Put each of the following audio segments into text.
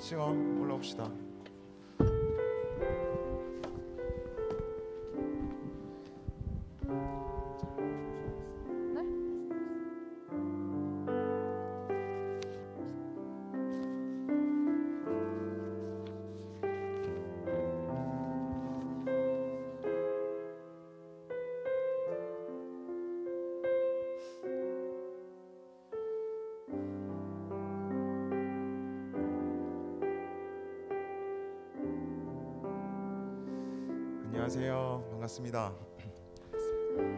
시간 올라옵시다. 안녕하세요. 반갑습니다.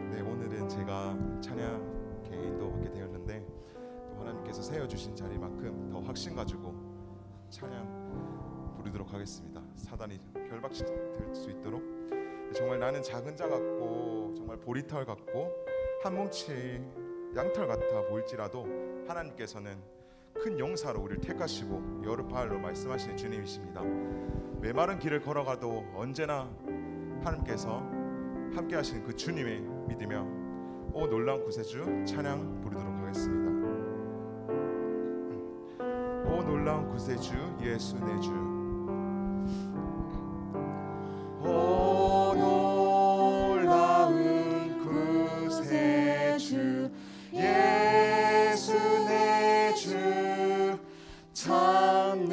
네, 오늘은 제가 찬양계 인도받게 되었는데 또 하나님께서 세워주신 자리만큼 더 확신 가지고 찬양 부르도록 하겠습니다. 사단이 결박될 수 있도록. 정말 나는 작은 자 같고 정말 보리털 같고 한 뭉치 양털 같아 보일지라도 하나님께서는 큰 용사로 우리를 택하시고 여루파알로 말씀하시는 주님이십니다. 메마른 길을 걸어가도 언제나 하나님께서 함께 하시는 그 주님을 믿으며 오 놀라운 구세주 찬양 부르도록 하겠습니다. 오 놀라운 구세주 예수 내 주. 오 놀라운 구세주 예수 내 주 참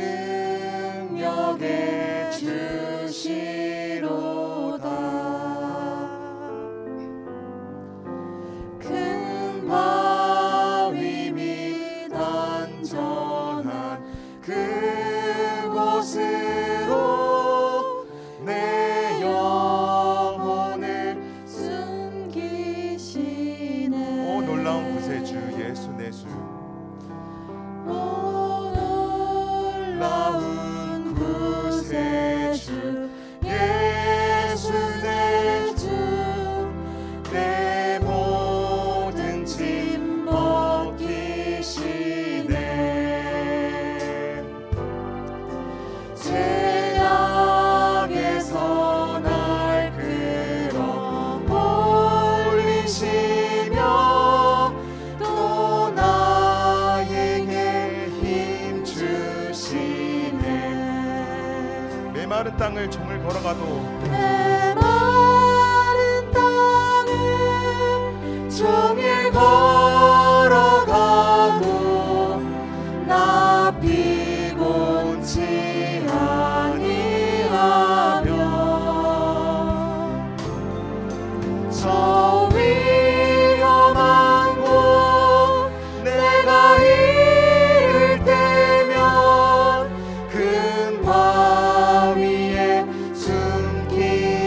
능력의 주시로 그곳으로 내 영혼을 숨기시네. 오 놀라운 구세주 예수 내 주. 오 놀라운 구세주 예수 내 주 내 모든 짐 벗기시네. 죄악에서 날 끌어 올리시며 또 나에게 힘 주시네. 메마른 땅을 종일 걸어가도 메마른 땅을 종일 걸어가도 나 피곤치 아니하며 저 위험한 곳 내가 이를 때면 큰 바위에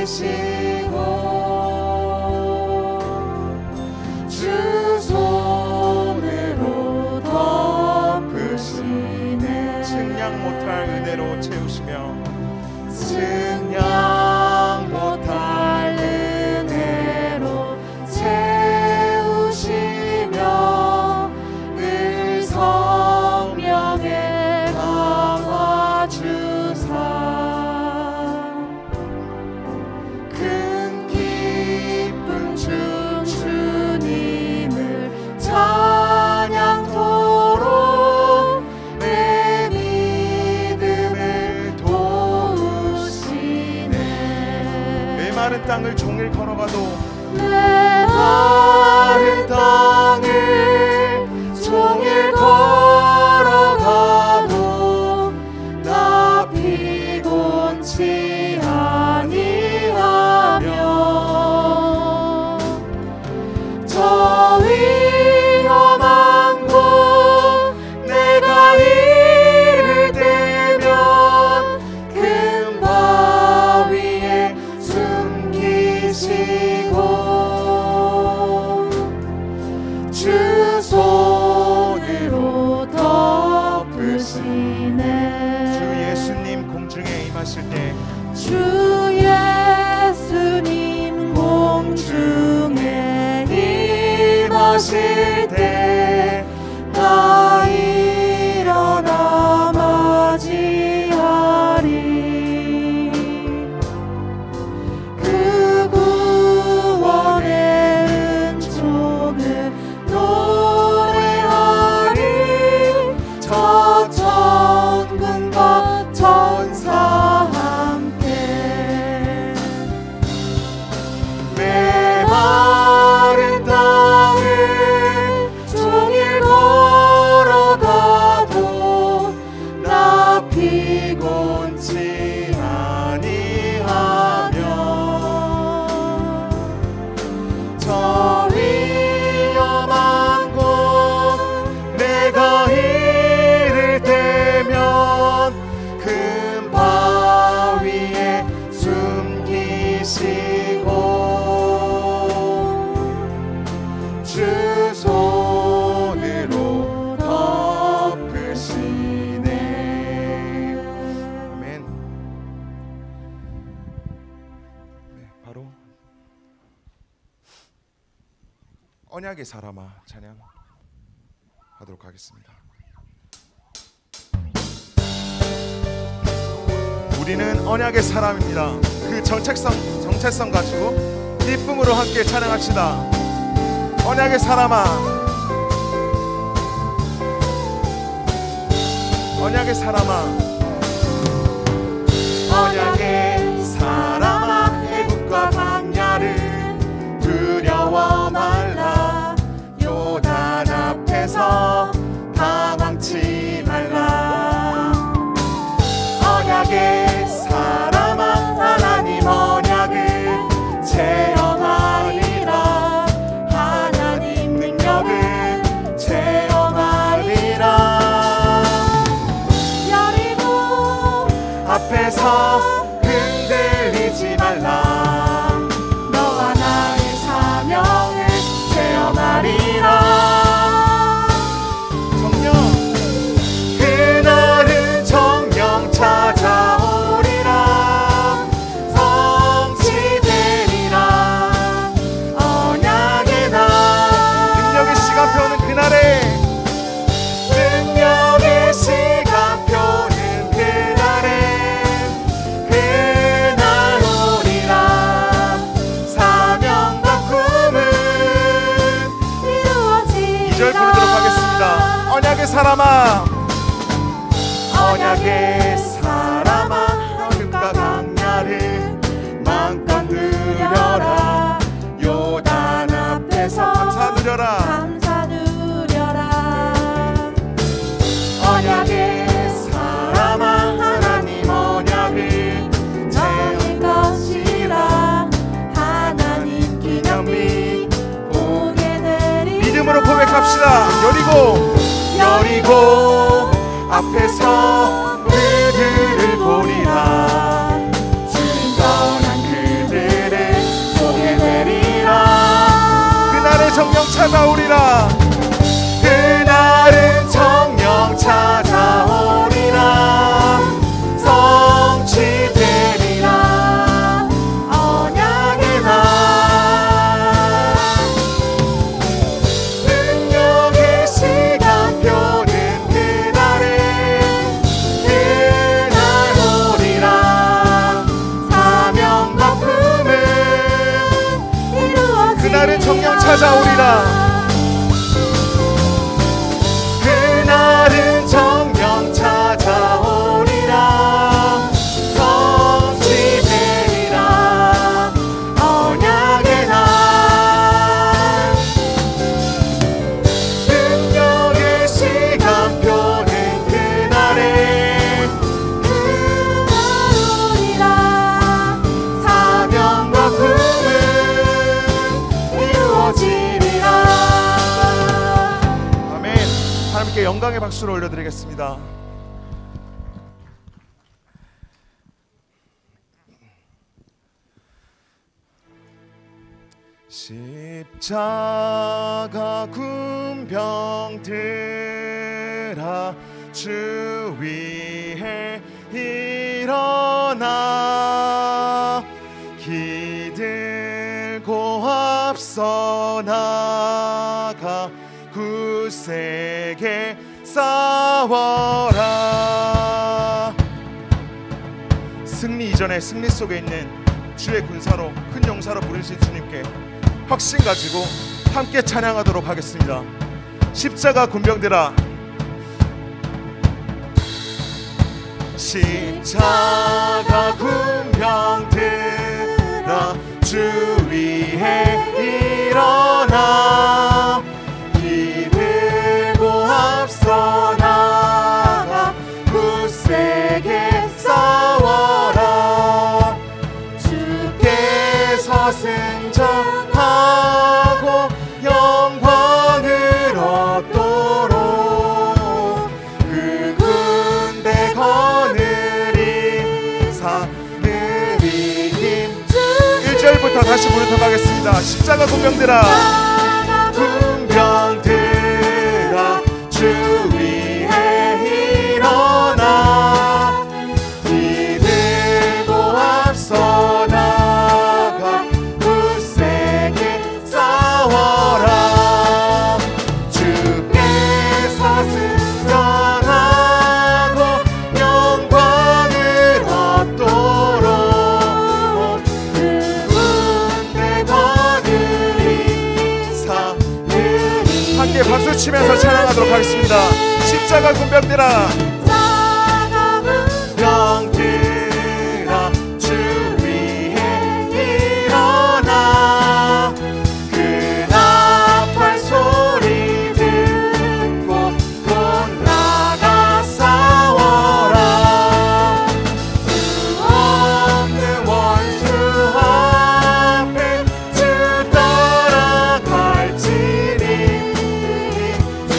숨기시고 주 손으로 덮으시네. 측량 못할 은혜로 채우시며 측량 못할 은혜로 채우시며 늘 성령에 감화주사 큰 기쁨 중 주님을 찬양토록 내 믿음을 도우시네. 메마른 땅을 종일 걸어가도 메마른 땅을 종일 걸어가도 나 피곤치 아니하며 저 위험한 곳 내가 이를 때면 큰 바위에 숨기시고 주 손으로 덮으시네. 주 예수님 공중에 임하실 때 주 예수님 공중에 임하실 때 나 일어나 맞이하리. 그 구원의 은총을 노래하리. 저 천군과 언약의 사람아 찬양하도록 하겠습니다. 우리는 언약의 사람입니다. 그 정체성 가지고 기쁨으로 함께 찬양합시다. 언약의 사람아, 언약의 사람아, 언약의 사람아, 애굽과 광야를 두려워 말라. 요단 앞에서 당황치 말라. 언약의 사람아, 하나님 언약을 체험하리라. 하나님 능력을 체험하리라. 앞에서 흔들리지 말라. 너와 나의 사명을 체험하리라. 정령, 그날은 정령 찾아오리라. 성취되리라. 언약의 날, 능력의 시간표는 그날에, 능력의 시간표는 언약의 사람아, 언약의 사람아, 애굽과 광야를 마음껏 누려라. 요단 앞에서 감사 누려라. 언약의 사람아, 하나님 언약을 체험할 것이라. 하나님 기념비 보게 되리라. 믿음으로 고백합시다. 여리고 앞에서 그들을 보리라. 주님 떠난 그들을 보게 되리라. 그날의 정령 찾아오리라. 그날은 정령 찾아오리라. 성취되리라. 언약의 날, 능력의 시간표는 그날 오리라. 사명과 품은 이루어지리라. 그날은 정령 찾아오리라. 그날은 정령 찾아오리라. 성취되리라. 언약의 날, 능력의 시간표는 그날에 오리라. 사명과 품은 이루어지리라. 아멘. 하나님께 영광의 박수를 올려드리겠습니다. 십자가 군병들아, 주 위에 일어나. 기들고 앞서 나가 굳세게 싸워라. 승리 이전에 승리 속에 있는 주의 군사로, 큰 용사로 부르신 주님께 확신 가지고 함께 찬양하도록 하겠습니다. 십자가 군병들아, 십자가 군병들아, 주 위에 일어나. 기들고 앞서 나가 굳세게 싸워라. 주께서 승천하고 영광을 얻도록 그 군대 거느리 사느리 힘. 1절부터 다시 부르도록 하겠습니다. 십자가 군병들아, 군병들아, 주 위에 일어나. 기들고 앞서 나가 굳세게 싸워라. 함께 박수 치면서 찬양하도록 하겠습니다. 십자가 군병들아, 병들아 주 위에 일어나. 그 나팔 소리 듣고 곧 나가 싸워라. 수 없는 원수 앞에 주 따라갈지니 주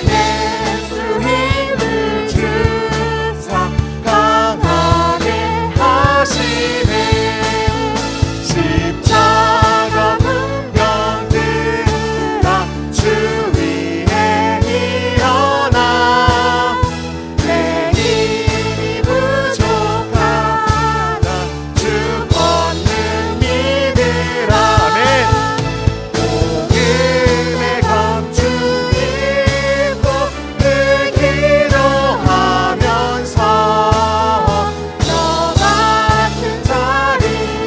예수 힘을 주사 강하게 하시네. 십자가 군병들아 주 위에 일어나. 내 힘이 부족하다 주 권능 믿으라. 아멘. 복음의 감추 입고 늘 기도하면서 너 같은 자리에서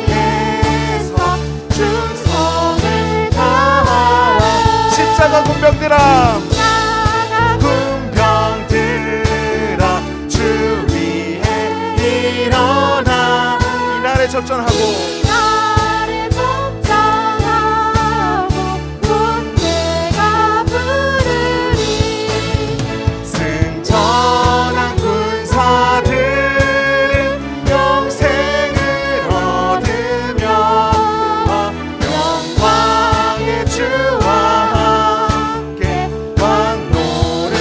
충성을 다하라. 십자가 군병들아, 군병들아 주 위에 일어나. 이날에 접전하고 군대가 부르리. 승천한 군사들은 영생을 얻으며 영광의 주와 함께 왕노를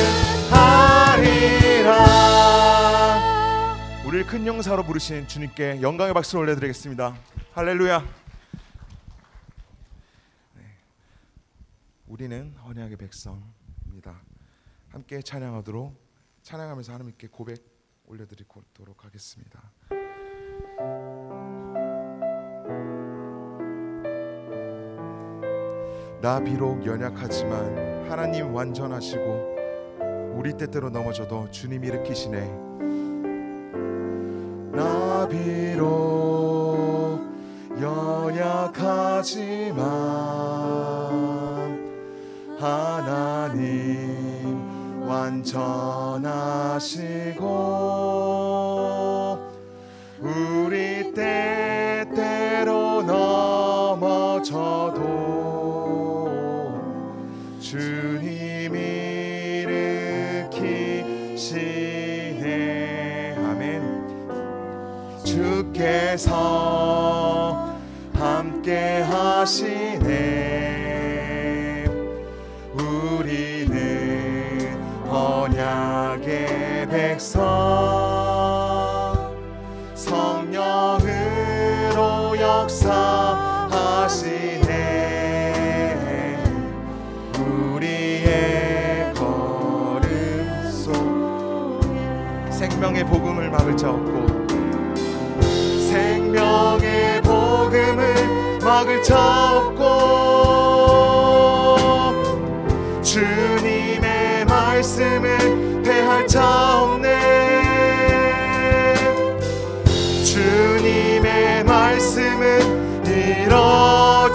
하리라. 우리를 큰 용사로 부르신 주님께 영광의 박수를 올려드리겠습니다. 할렐루야. 우리는 언약의 백성입니다. 함께 찬양하면서 하나님께 고백 올려드리도록 하겠습니다. 나 비록 연약하지만 하나님 완전하시고 우리 때때로 넘어져도 주님 일으키시네. 나 비록 연약하지만 하나님 완전하시고 우리 때때로 넘어져도 주님 일으키시네. 아멘. 주께서 함께 하시네. 우리는 언약의 백성, 성령으로 역사하시네. 우리의 걸음 속에 생명의 복음을 막을 자 없고, 생명의 복음을 막을 자 없고, 주님의 말씀을 패할 자 없네. 주님의 말씀은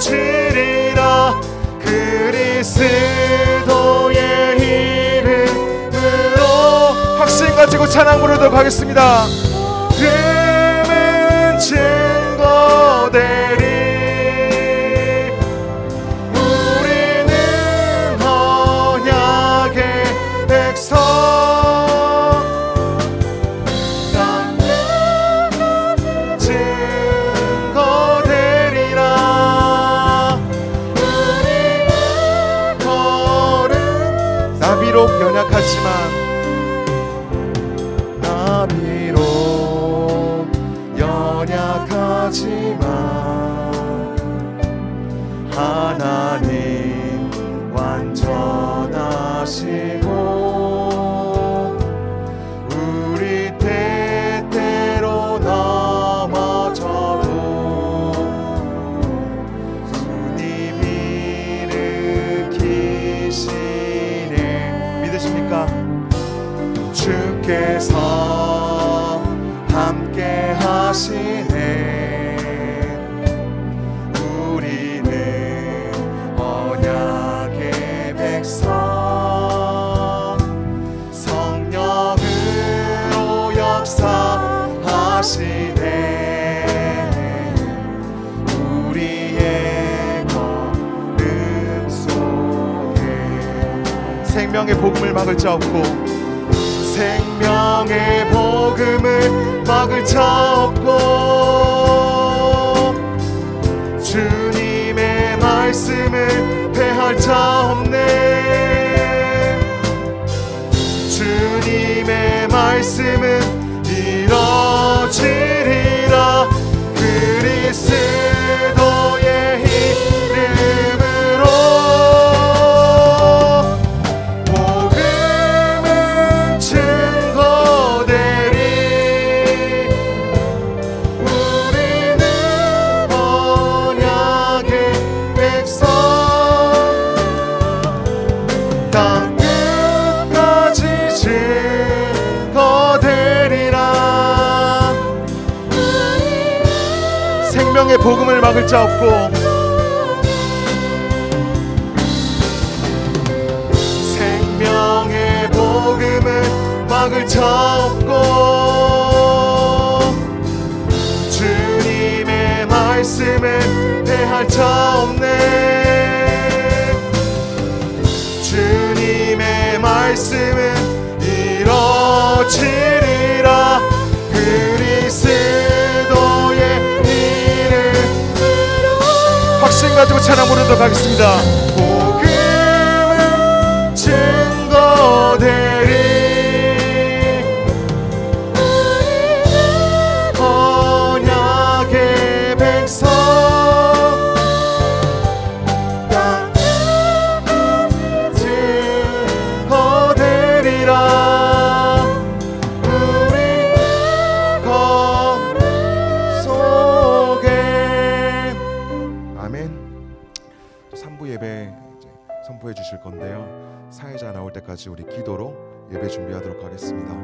이뤄지리라. 그리스도의 이름으로 확신 가지고 찬양 부르도록 하겠습니다. 금은 증거되리. 우리는 언약의 백성, 땅은 증거되리라. 우리는 걸음. 나 비록 연약하지만, 나 비록 연약하지만 하나님 완전하시고 우리 때때로 넘어져도 주님 일으키시네. 믿으십니까? 주께서 함께 하시네. 우리는 언약의 백성, 생명의 복음을 막을 자 없고 생명의 복음을 막을 자 없고 주님의 말씀을 패할 자 없네. 주님의 말씀은 이뤄지리라. 그리스도의 이름으로 복음은 증거되리. 우리는 언약의 백성 땅 끝까지 증거되리라. 생명의 복음을 막을 자 없고 생명의 복음을 막을 자 없고 주님의 말씀을 패할 자 없네. 주님의 말씀은 이뤄지리라. 그리스도의 확신 가지고 찬양 부르도록 하겠습니다. 복음은 증거되리. 언약의 백성 땅 증거되리라. 우리 것 속에. 아멘. 또 3부 예배 이제 선포해 주실 건데요. 사회자 나올 때까지 우리 기도로 예배 준비하도록 하겠습니다.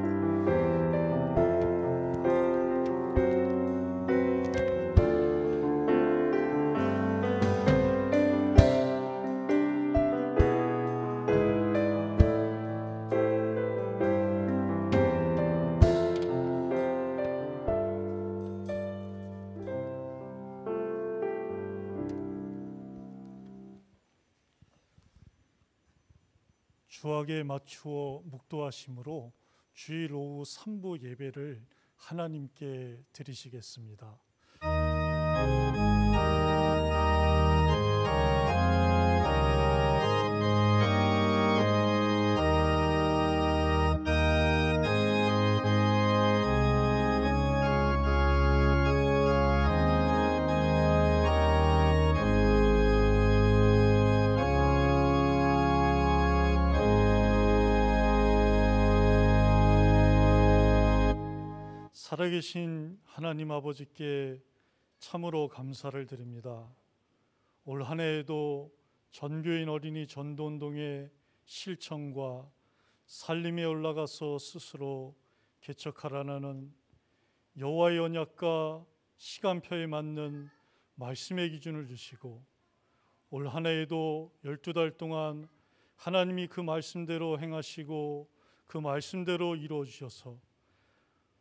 주악에 맞추어 묵도하심으로 주일 오후 3부 예배를 하나님께 드리시겠습니다. 살아계신 하나님 아버지께 참으로 감사를 드립니다. 올 한 해에도 전교인 어린이 전도운동의 실천과 살림에 올라가서 스스로 개척하라는 여호와의 언약과 시간표에 맞는 말씀의 기준을 주시고 올 한 해에도 12달 동안 하나님이 그 말씀대로 행하시고 그 말씀대로 이루어 주셔서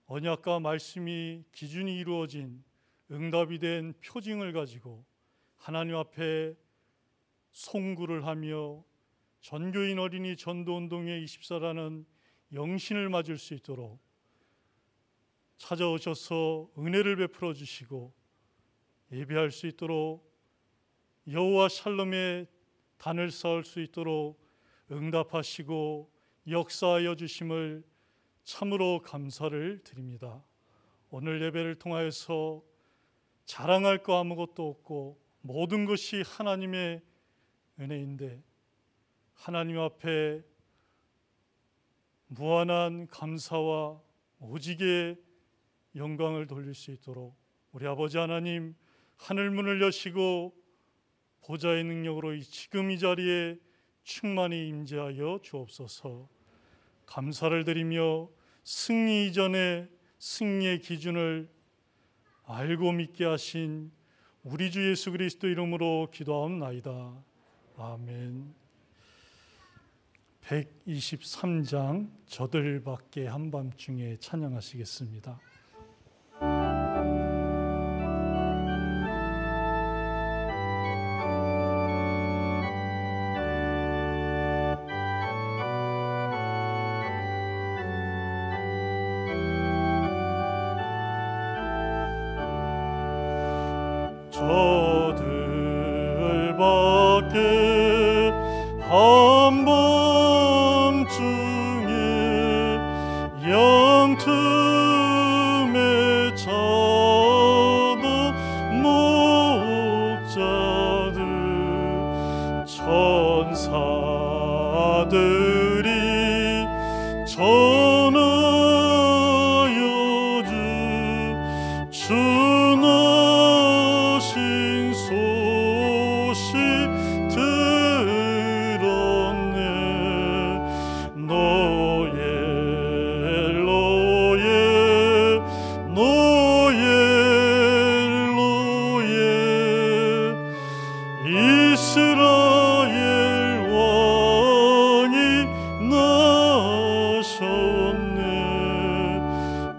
언약과 말씀이 기준이 이루어진 응답이 된 표징을 가지고 하나님 앞에 송구를 하며 전교인 어린이 전도운동의 24라는 영신을 맞을 수 있도록 찾아오셔서 은혜를 베풀어 주시고 예배할 수 있도록 여호와 샬롬의 단을 쌓을 수 있도록 응답하시고 역사하여 주심을 참으로 감사를 드립니다. 오늘 예배를 통하여서 자랑할 거 아무것도 없고 모든 것이 하나님의 은혜인데 하나님 앞에 무한한 감사와 오직의 영광을 돌릴 수 있도록 우리 아버지 하나님 하늘문을 여시고 보좌의 능력으로 지금 이 자리에 충만히 임재하여 주옵소서. 감사를 드리며 승리 이전에 승리의 기준을 알고 믿게 하신 우리 주 예수 그리스도 이름으로 기도하옵나이다. 아멘. 123장 저들 밖에 한밤중에 찬양하시겠습니다. 자들이 전하여 주 나신 소식 들었네. 노예 이스라엘 왕이 나셨네.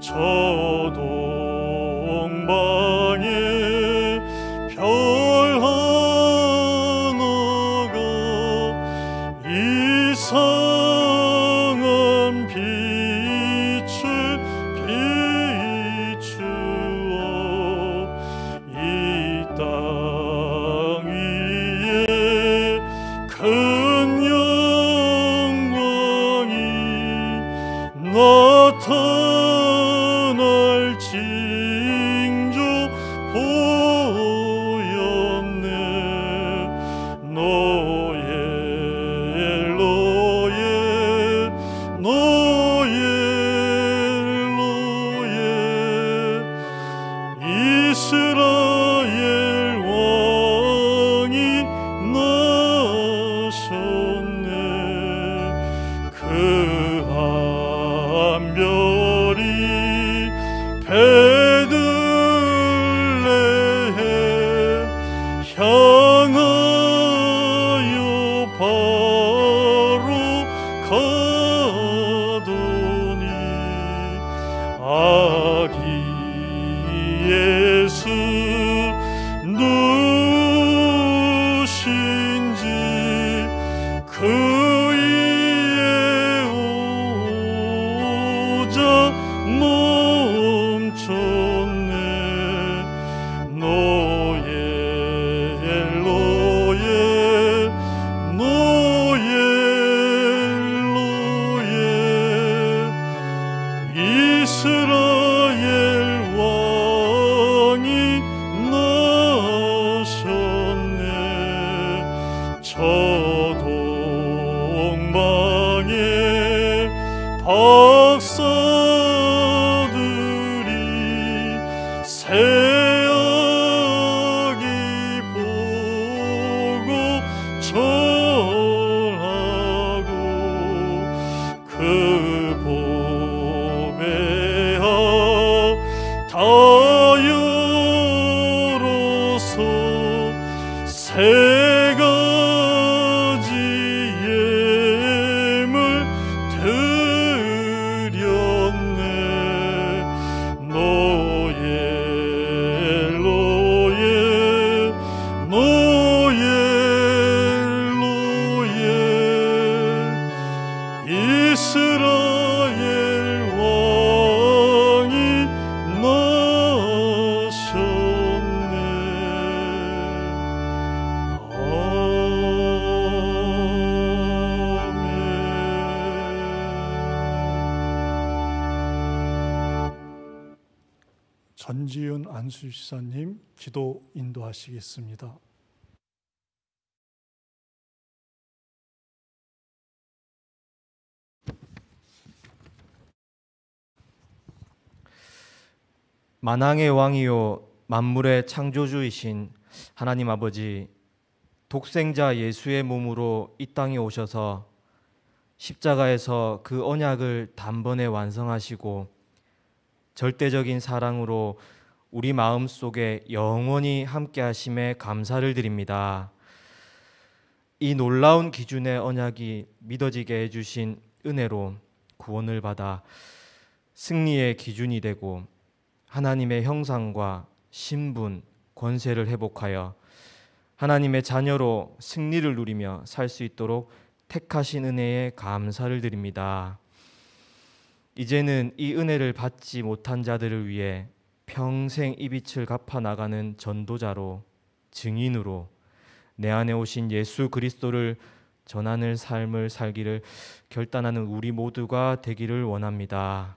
저 동방에 별 하나가 이상한 빛을 비추어 이 땅 큰 영광이 나타날 징조 보였네. 노예 이스라엘 왕이 나셨네. 그 한 별이 베들레헴 향하여 바로 가더니 아기 예수 누구신지 그 위에 오자 멈췄네. 노예 이스라엘 왕이 나셨네. 저 동방에 박사들이 새아기 보고 전하고 그 봄에 다여로서 세 가지 예물 드렸네. 노예 이스라엘 왕이 나셨네. 아멘. 전지윤 안수집사님 기도 인도하시겠습니다. 만왕의 왕이요 만물의 창조주이신 하나님 아버지, 독생자 예수의 몸으로 이 땅에 오셔서 십자가에서 그 언약을 단번에 완성하시고 절대적인 사랑으로 우리 마음속에 영원히 함께 하심에 감사를 드립니다. 이 놀라운 기준의 언약이 믿어지게 해주신 은혜로 구원을 받아 승리의 기준이 되고 하나님의 형상과 신분, 권세를 회복하여 하나님의 자녀로 승리를 누리며 살 수 있도록 택하신 은혜에 감사를 드립니다. 이제는 이 은혜를 받지 못한 자들을 위해 평생 이 빛을 갚아 나가는 전도자로, 증인으로 내 안에 오신 예수 그리스도를 전하는 삶을 살기를 결단하는 우리 모두가 되기를 원합니다.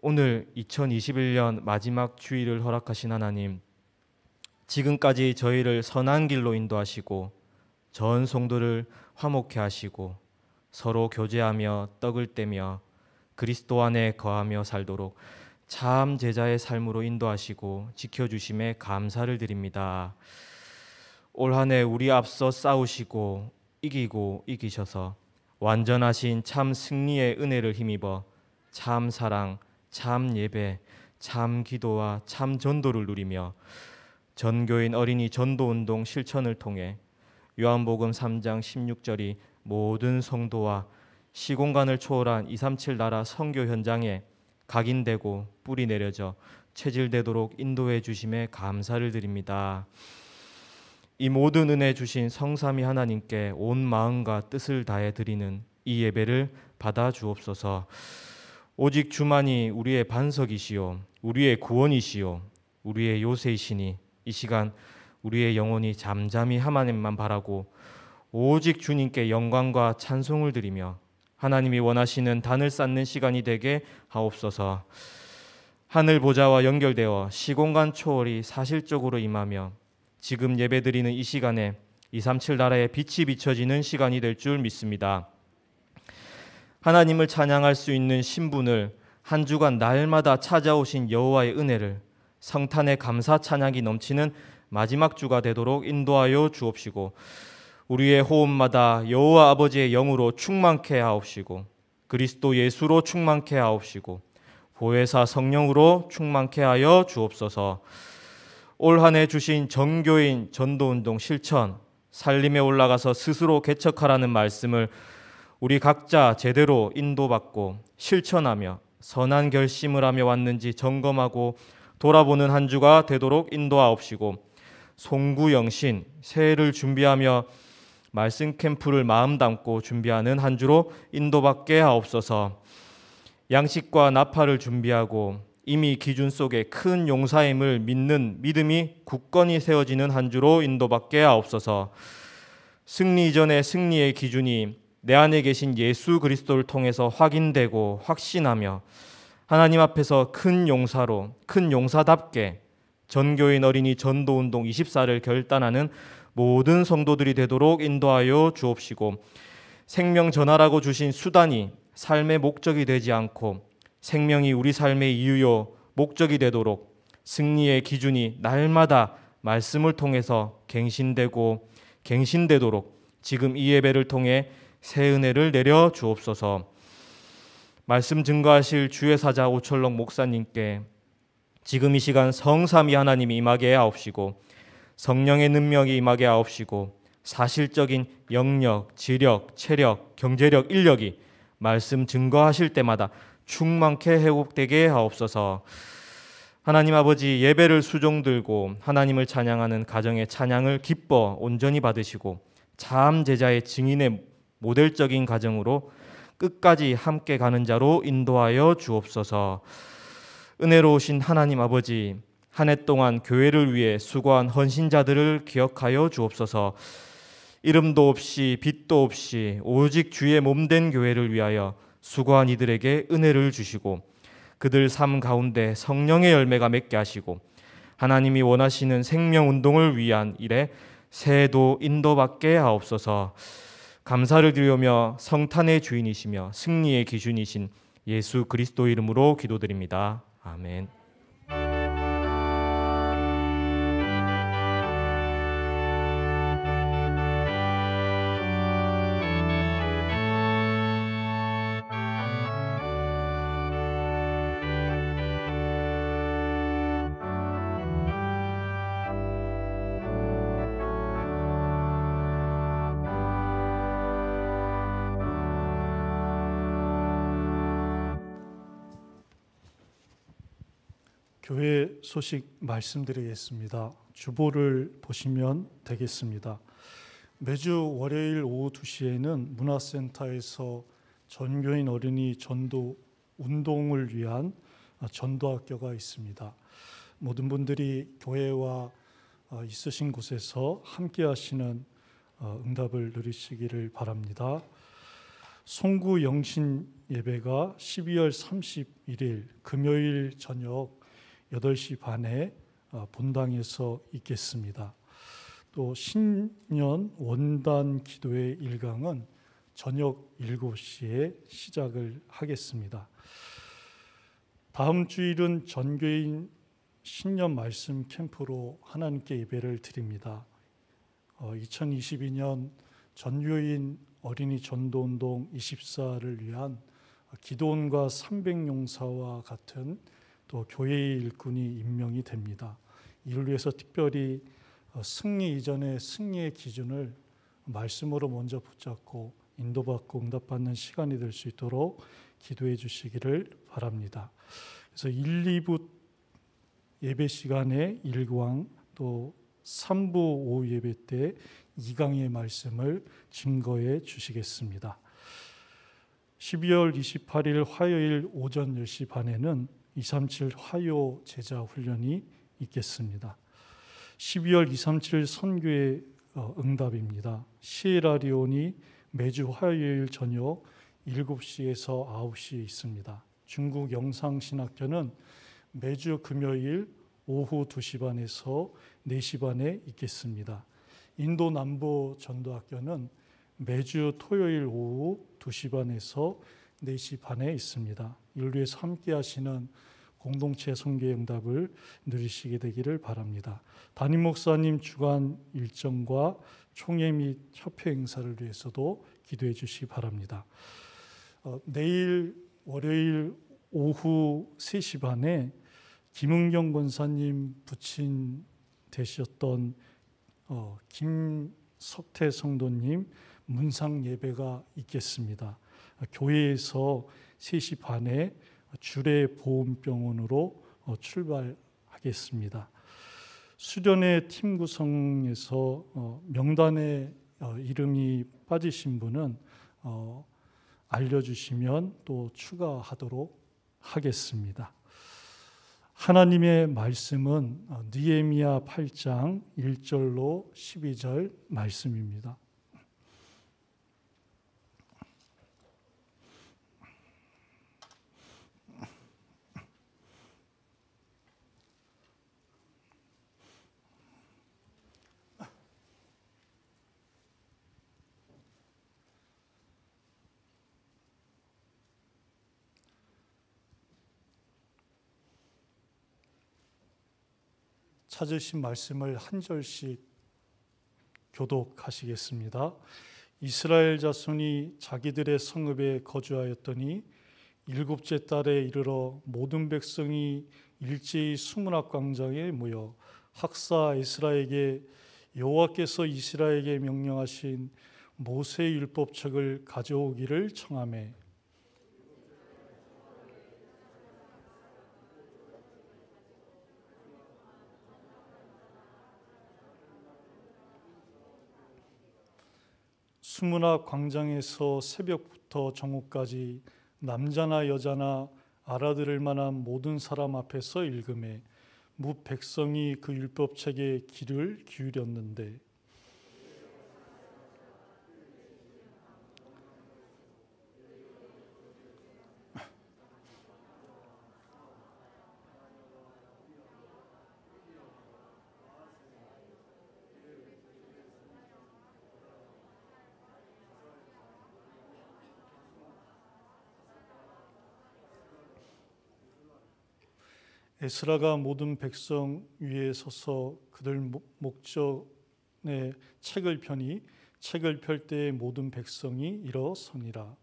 오늘 2021년 마지막 주일을 허락하신 하나님, 지금까지 저희를 선한 길로 인도하시고 전 성도를 화목케 하시고 서로 교제하며 떡을 떼며 그리스도 안에 거하며 살도록 참 제자의 삶으로 인도하시고 지켜주심에 감사를 드립니다. 올 한 해 우리 앞서 싸우시고 이기고 이기셔서 완전하신 참 승리의 은혜를 힘입어 참 사랑, 참 예배, 참 기도와 참 전도를 누리며 전교인 어린이 전도운동 실천을 통해 요한복음 3장 16절이 모든 성도와 시공간을 초월한 237 나라 선교 현장에 각인되고 뿌리 내려져 체질되도록 인도해 주심에 감사를 드립니다. 이 모든 은혜 주신 성삼위 하나님께 온 마음과 뜻을 다해 드리는 이 예배를 받아 주옵소서. 오직 주만이 우리의 반석이시요 우리의 구원이시요 우리의 요새이시니 이 시간 우리의 영혼이 잠잠히 하나님만 바라고 오직 주님께 영광과 찬송을 드리며 하나님이 원하시는 단을 쌓는 시간이 되게 하옵소서. 하늘 보좌와 연결되어 시공간 초월이 사실적으로 임하며 지금 예배드리는 이 시간에 237 나라의 빛이 비춰지는 시간이 될 줄 믿습니다. 하나님을 찬양할 수 있는 신분을 한 주간 날마다 찾아오신 여호와의 은혜를 성탄의 감사 찬양이 넘치는 마지막 주가 되도록 인도하여 주옵시고 우리의 호흡마다 여호와 아버지의 영으로 충만케 하옵시고 그리스도 예수로 충만케 하옵시고 보혜사 성령으로 충만케 하여 주옵소서. 올 한 해 주신 전교인 전도운동 실천 살림에 올라가서 스스로 개척하라는 말씀을 우리 각자 제대로 인도받고 실천하며 선한 결심을 하며 왔는지 점검하고 돌아보는 한 주가 되도록 인도하옵시고 송구영신 새해를 준비하며 말씀 캠프를 마음 담고 준비하는 한 주로 인도받게 하옵소서. 양식과 나팔을 준비하고 이미 기준 속에 큰 용사임을 믿는 믿음이 굳건히 세워지는 한 주로 인도받게 하옵소서. 승리 이전의 승리의 기준이 내 안에 계신 예수 그리스도를 통해서 확인되고 확신하며 하나님 앞에서 큰 용사로 큰 용사답게 전교인 어린이 전도운동 24를 결단하는 모든 성도들이 되도록 인도하여 주옵시고 생명 전하라고 주신 수단이 삶의 목적이 되지 않고 생명이 우리 삶의 이유요 목적이 되도록 승리의 기준이 날마다 말씀을 통해서 갱신되도록 지금 이 예배를 통해 새 은혜를 내려 주옵소서. 말씀 증거하실 주의 사자 오철록 목사님께 지금 이 시간 성삼위 하나님이 임하게 하옵시고 성령의 능력이 임하게 하옵시고 사실적인 영력, 지력, 체력, 경제력, 인력이 말씀 증거하실 때마다 충만케 회복되게 하옵소서. 하나님 아버지 예배를 수종 들고 하나님을 찬양하는 가정의 찬양을 기뻐 온전히 받으시고 참 제자의 증인의 모델적인 가정으로 끝까지 함께 가는 자로 인도하여 주옵소서. 은혜로우신 하나님 아버지 한 해 동안 교회를 위해 수고한 헌신자들을 기억하여 주옵소서. 이름도 없이 빛도 없이 오직 주의 몸된 교회를 위하여 수고한 이들에게 은혜를 주시고 그들 삶 가운데 성령의 열매가 맺게 하시고 하나님이 원하시는 생명운동을 위한 일에 새해도 인도받게 하옵소서. 감사를 드리며 성탄의 주인이시며 승리의 기준이신 예수 그리스도 이름으로 기도드립니다. 아멘. 교회 소식 말씀드리겠습니다. 주보를 보시면 되겠습니다. 매주 월요일 오후 2시에는 문화센터에서 전교인 어린이 전도 운동을 위한 전도학교가 있습니다. 모든 분들이 교회와 있으신 곳에서 함께 하시는 응답을 누리시기를 바랍니다. 송구 영신 예배가 12월 31일 금요일 저녁 8시 반에 본당에서 있겠습니다. 또 신년 원단 기도회 1강은 저녁 7시에 시작을 하겠습니다. 다음 주일은 전교인 신년 말씀 캠프로 하나님께 예배를 드립니다. 2022년 전교인 어린이 전도운동 24를 위한 기도원과 300용사와 같은 또 교회의 일꾼이 임명이 됩니다. 이를 위해서 특별히 승리 이전의 승리의 기준을 말씀으로 먼저 붙잡고 인도받고 응답받는 시간이 될 수 있도록 기도해 주시기를 바랍니다. 그래서 1, 2부 예배 시간에 1강, 또 3부 오후 예배 때 2강의 말씀을 증거해 주시겠습니다. 12월 28일 화요일 오전 10시 반에는 237 화요 제자 훈련이 있겠습니다. 12월 237 선교의 응답입니다. 시에라리온이 매주 화요일 저녁 7시에서 9시에 있습니다. 중국 영상신학교는 매주 금요일 오후 2시 반에서 4시 반에 있겠습니다. 인도 남부 전도학교는 매주 토요일 오후 2시 반에서 4시 반에 있습니다. 이를 위해서 함께 하시는 공동체 선교의 응답을 누리시게 되기를 바랍니다. 담임 목사님 주간 일정과 총회 및 협회 행사를 위해서도 기도해 주시기 바랍니다. 내일 월요일 오후 3시 반에 김은경 권사님 부친 되셨던 김석태 성도님 문상 예배가 있겠습니다. 교회에서 3시 반에 주례보험병원으로 출발하겠습니다. 수련회 팀 구성에서 명단에 이름이 빠지신 분은 알려주시면 또 추가하도록 하겠습니다. 하나님의 말씀은 느헤미야 8장 1절로 12절 말씀입니다. 찾으신 말씀을 한 절씩 교독하시겠습니다. 이스라엘 자손이 자기들의 성읍에 거주하였더니 7째 달에 이르러 모든 백성이 일제히 수문학 광장에 모여 학사 에스라에게 여호와께서 이스라엘에게 명령하신 모세의 율법책을 가져오기를 청하매 수문학 광장에서 새벽부터 정오까지 남자나 여자나 알아들을 만한 모든 사람 앞에서 읽음에 뭇 백성이 그 율법책에 귀를 기울였는데 에스라가 모든 백성 위에 서서 그들 목전에 책을 펴니 책을 펼 때에 모든 백성이 일어서니라.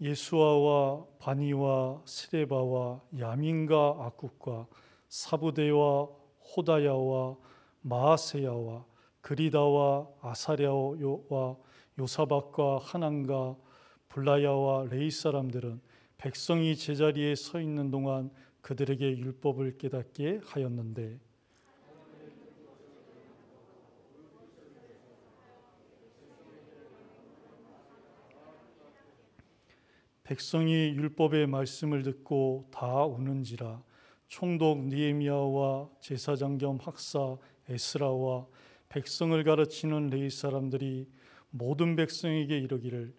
예수아와 바니와 스레바와 야민과 악국과 사부대와 호다야와 마아세야와 그리다와 아사랴와 요사박과 하난과 블라야와 레이 사람들은 백성이 제자리에 서 있는 동안 그들에게 율법을 깨닫게 하였는데 백성이 율법의 말씀을 듣고 다 우는지라. 총독 느헤미야와 제사장 겸 학사 에스라와 백성을 가르치는 레위 사람들이 모든 백성에게 이르기를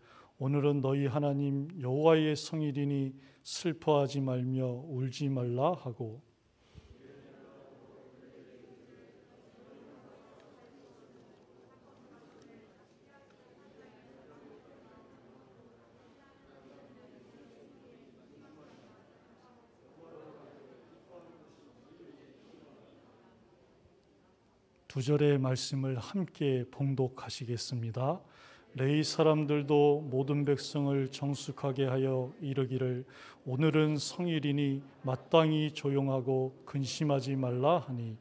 오늘은 너희 하나님 여호와의 성일이니 슬퍼하지 말며 울지 말라 하고 두 절의 말씀을 함께 봉독하시겠습니다. 레위 사람들도 모든 백성을 정숙하게 하여 이르기를 오늘은 성일이니 마땅히 조용하고 근심하지 말라 하니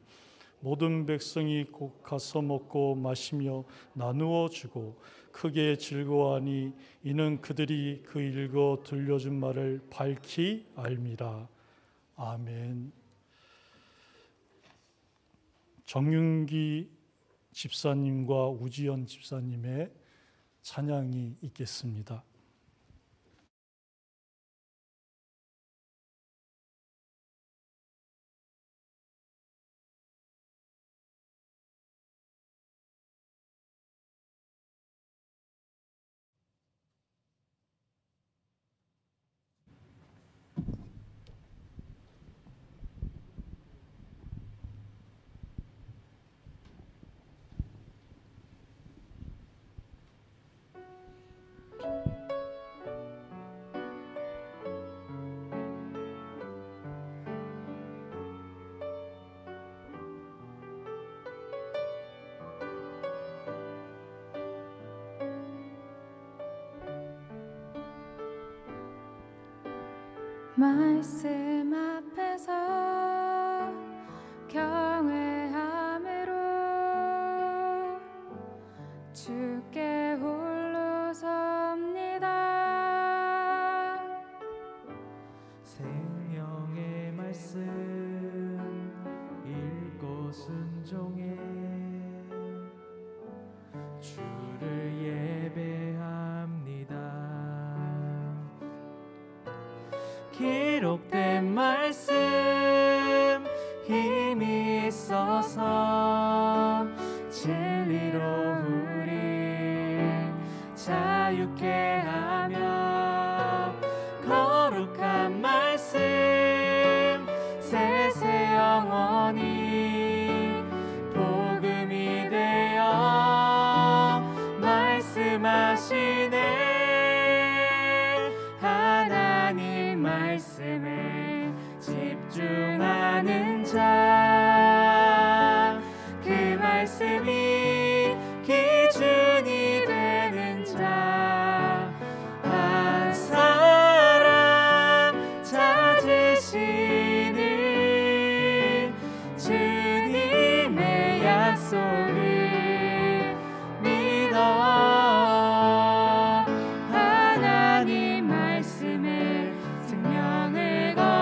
모든 백성이 곧 가서 먹고 마시며 나누어 주고 크게 즐거워하니 이는 그들이 그 읽어 들려준 말을 밝히 알미라. 아멘. 정윤기 집사님과 우지연 집사님의 찬양이 있겠습니다. 말씀 앞에서 경외함으로 주께 홀로 섭니다. 생명의 말씀 읽고 순종해 주를 예배합니다. 기록된 말씀 힘이 있어서 진리로 우리 자유케 하며 거룩한 말씀 세세 영원히 복음이 되어 말씀하시네. 하나님 말씀에 집중하는 자, 그 말씀이 기준이 되는 자, 한 사람 찾으시는 주님의 약속을 믿어 하나님 말씀에 생명을 걸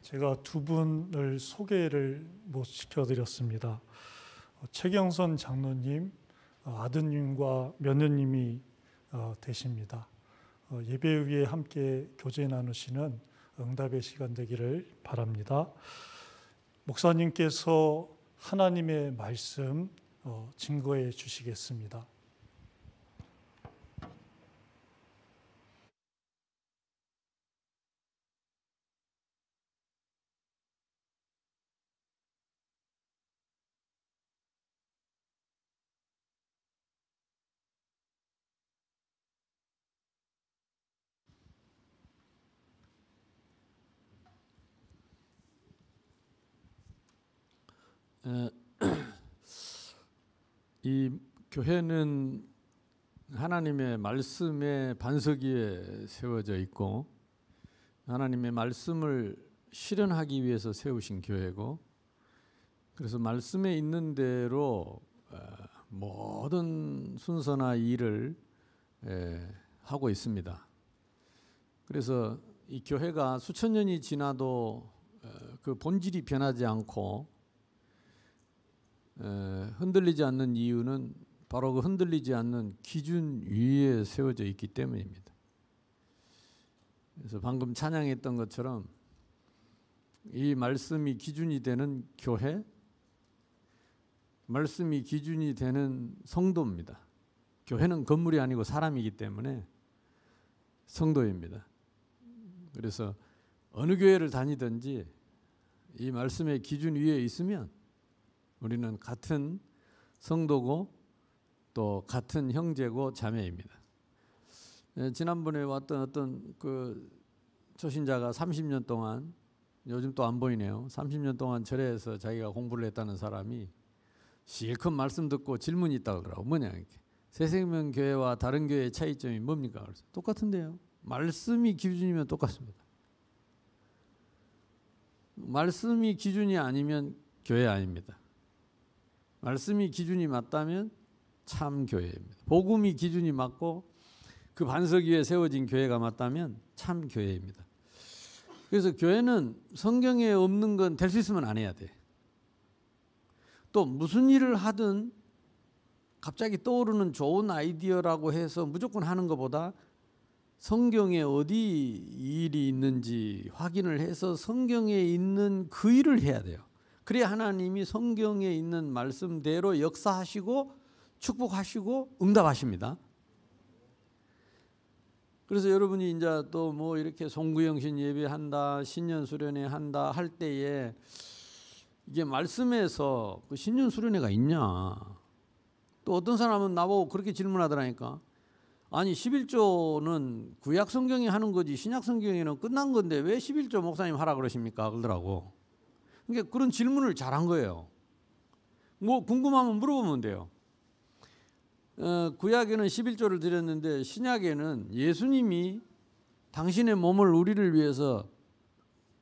제가 두 분을 소개를 못 시켜드렸습니다. 최경선 장로님, 아드님과 며느님이 되십니다. 예배 위에 함께 교제 나누시는 응답의 시간 되기를 바랍니다. 목사님께서 하나님의 말씀 증거해 주시겠습니다. 이 교회는 하나님의 말씀의 반석 위에 세워져 있고 하나님의 말씀을 실현하기 위해서 세우신 교회고, 그래서 말씀에 있는 대로 모든 순서나 일을 하고 있습니다. 그래서 이 교회가 수천 년이 지나도 그 본질이 변하지 않고 흔들리지 않는 이유는 바로 그 흔들리지 않는 기준 위에 세워져 있기 때문입니다. 그래서 방금 찬양했던 것처럼 이 말씀이 기준이 되는 교회, 말씀이 기준이 되는 성도입니다. 교회는 건물이 아니고 사람이기 때문에 성도입니다. 그래서 어느 교회를 다니든지 이 말씀의 기준 위에 있으면 우리는 같은 성도고 또 같은 형제고 자매입니다. 지난번에 왔던 어떤 그 초신자가 30년 동안, 요즘 또 안 보이네요. 30년 동안 절에서 자기가 공부를 했다는 사람이 실컷 말씀 듣고 질문이 있다고 그러더라고. 뭐냐 이렇게. 새생명교회와 다른 교회의 차이점이 뭡니까? 그래서 똑같은데요. 말씀이 기준이면 똑같습니다. 말씀이 기준이 아니면 교회 아닙니다. 말씀이 기준이 맞다면 참 교회입니다. 복음이 기준이 맞고 그 반석 위에 세워진 교회가 맞다면 참 교회입니다. 그래서 교회는 성경에 없는 건 될 수 있으면 안 해야 돼. 또 무슨 일을 하든 갑자기 떠오르는 좋은 아이디어라고 해서 무조건 하는 것보다 성경에 어디 일이 있는지 확인을 해서 성경에 있는 그 일을 해야 돼요. 그래야 하나님이 성경에 있는 말씀대로 역사하시고 축복하시고 응답하십니다. 그래서 여러분이 이제 또 뭐 이렇게 송구영신 예배한다, 신년 수련회 한다 할 때에 이게 말씀에서 그 신년 수련회가 있냐? 또 어떤 사람은 나보고 그렇게 질문하더라니까. 아니 11조는 구약 성경이 하는 거지 신약 성경에는 끝난 건데 왜 11조 목사님 하라 그러십니까? 그러더라고. 그러니까 그런 질문을 잘한 거예요. 뭐 궁금하면 물어보면 돼요. 구약에는 11조를 드렸는데 신약에는 예수님이 당신의 몸을 우리를 위해서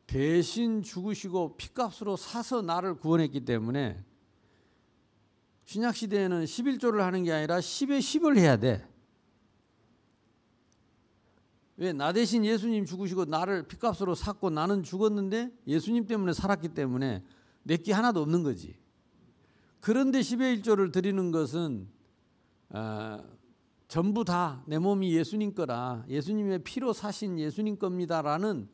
대신 죽으시고 피값으로 사서 나를 구원했기 때문에 신약 시대에는 11조를 하는 게 아니라 10에 10을 해야 돼. 왜? 나 대신 예수님 죽으시고 나를 피값으로 샀고 나는 죽었는데 예수님 때문에 살았기 때문에 내게 하나도 없는 거지. 그런데 10의 1조를 드리는 것은 전부 다 내 몸이 예수님 거라, 예수님의 피로 사신 예수님 겁니다라는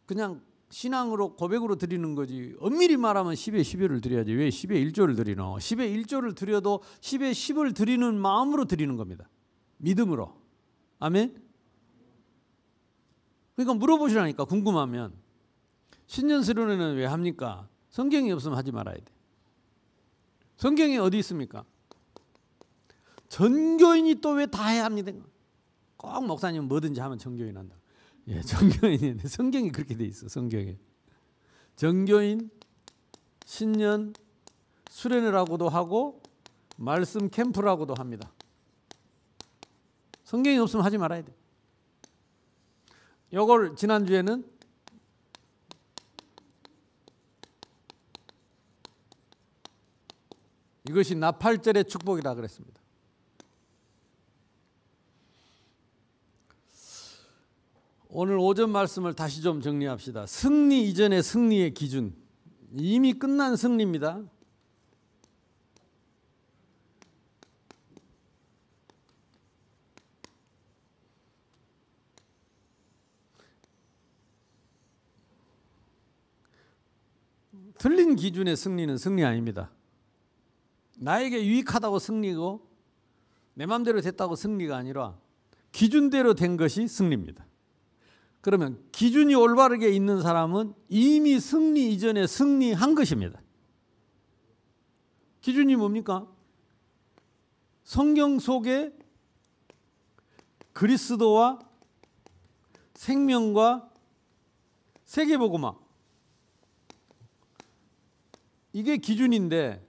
그냥 신앙으로 고백으로 드리는 거지. 엄밀히 말하면 10의 11을 드려야지. 왜 10의 1조를 드리노? 10의 1조를 드려도 10의 10을 드리는 마음으로 드리는 겁니다. 믿음으로. 아멘? 그러니까 물어보시라니까 궁금하면. 신년 수련회는 왜 합니까? 성경이 없으면 하지 말아야 돼. 성경이 어디 있습니까? 전교인이 또 왜 다 해야 합니다? 꼭 목사님은 뭐든지 하면 전교인 한다. 예, 전교인이 성경이 그렇게 돼 있어. 성경에 전교인, 신년 수련회라고도 하고 말씀 캠프라고도 합니다. 성경이 없으면 하지 말아야 돼. 요걸 지난주에는 이것이 나팔절의 축복이라 그랬습니다. 오늘 오전 말씀을 다시 좀 정리합시다. 승리 이전의 승리의 기준. 이미 끝난 승리입니다. 틀린 기준의 승리는 승리 아닙니다. 나에게 유익하다고 승리고 내 마음대로 됐다고 승리가 아니라 기준대로 된 것이 승리입니다. 그러면 기준이 올바르게 있는 사람은 이미 승리 이전에 승리한 것입니다. 기준이 뭡니까? 성경 속에 그리스도와 생명과 세계복음화, 이게 기준인데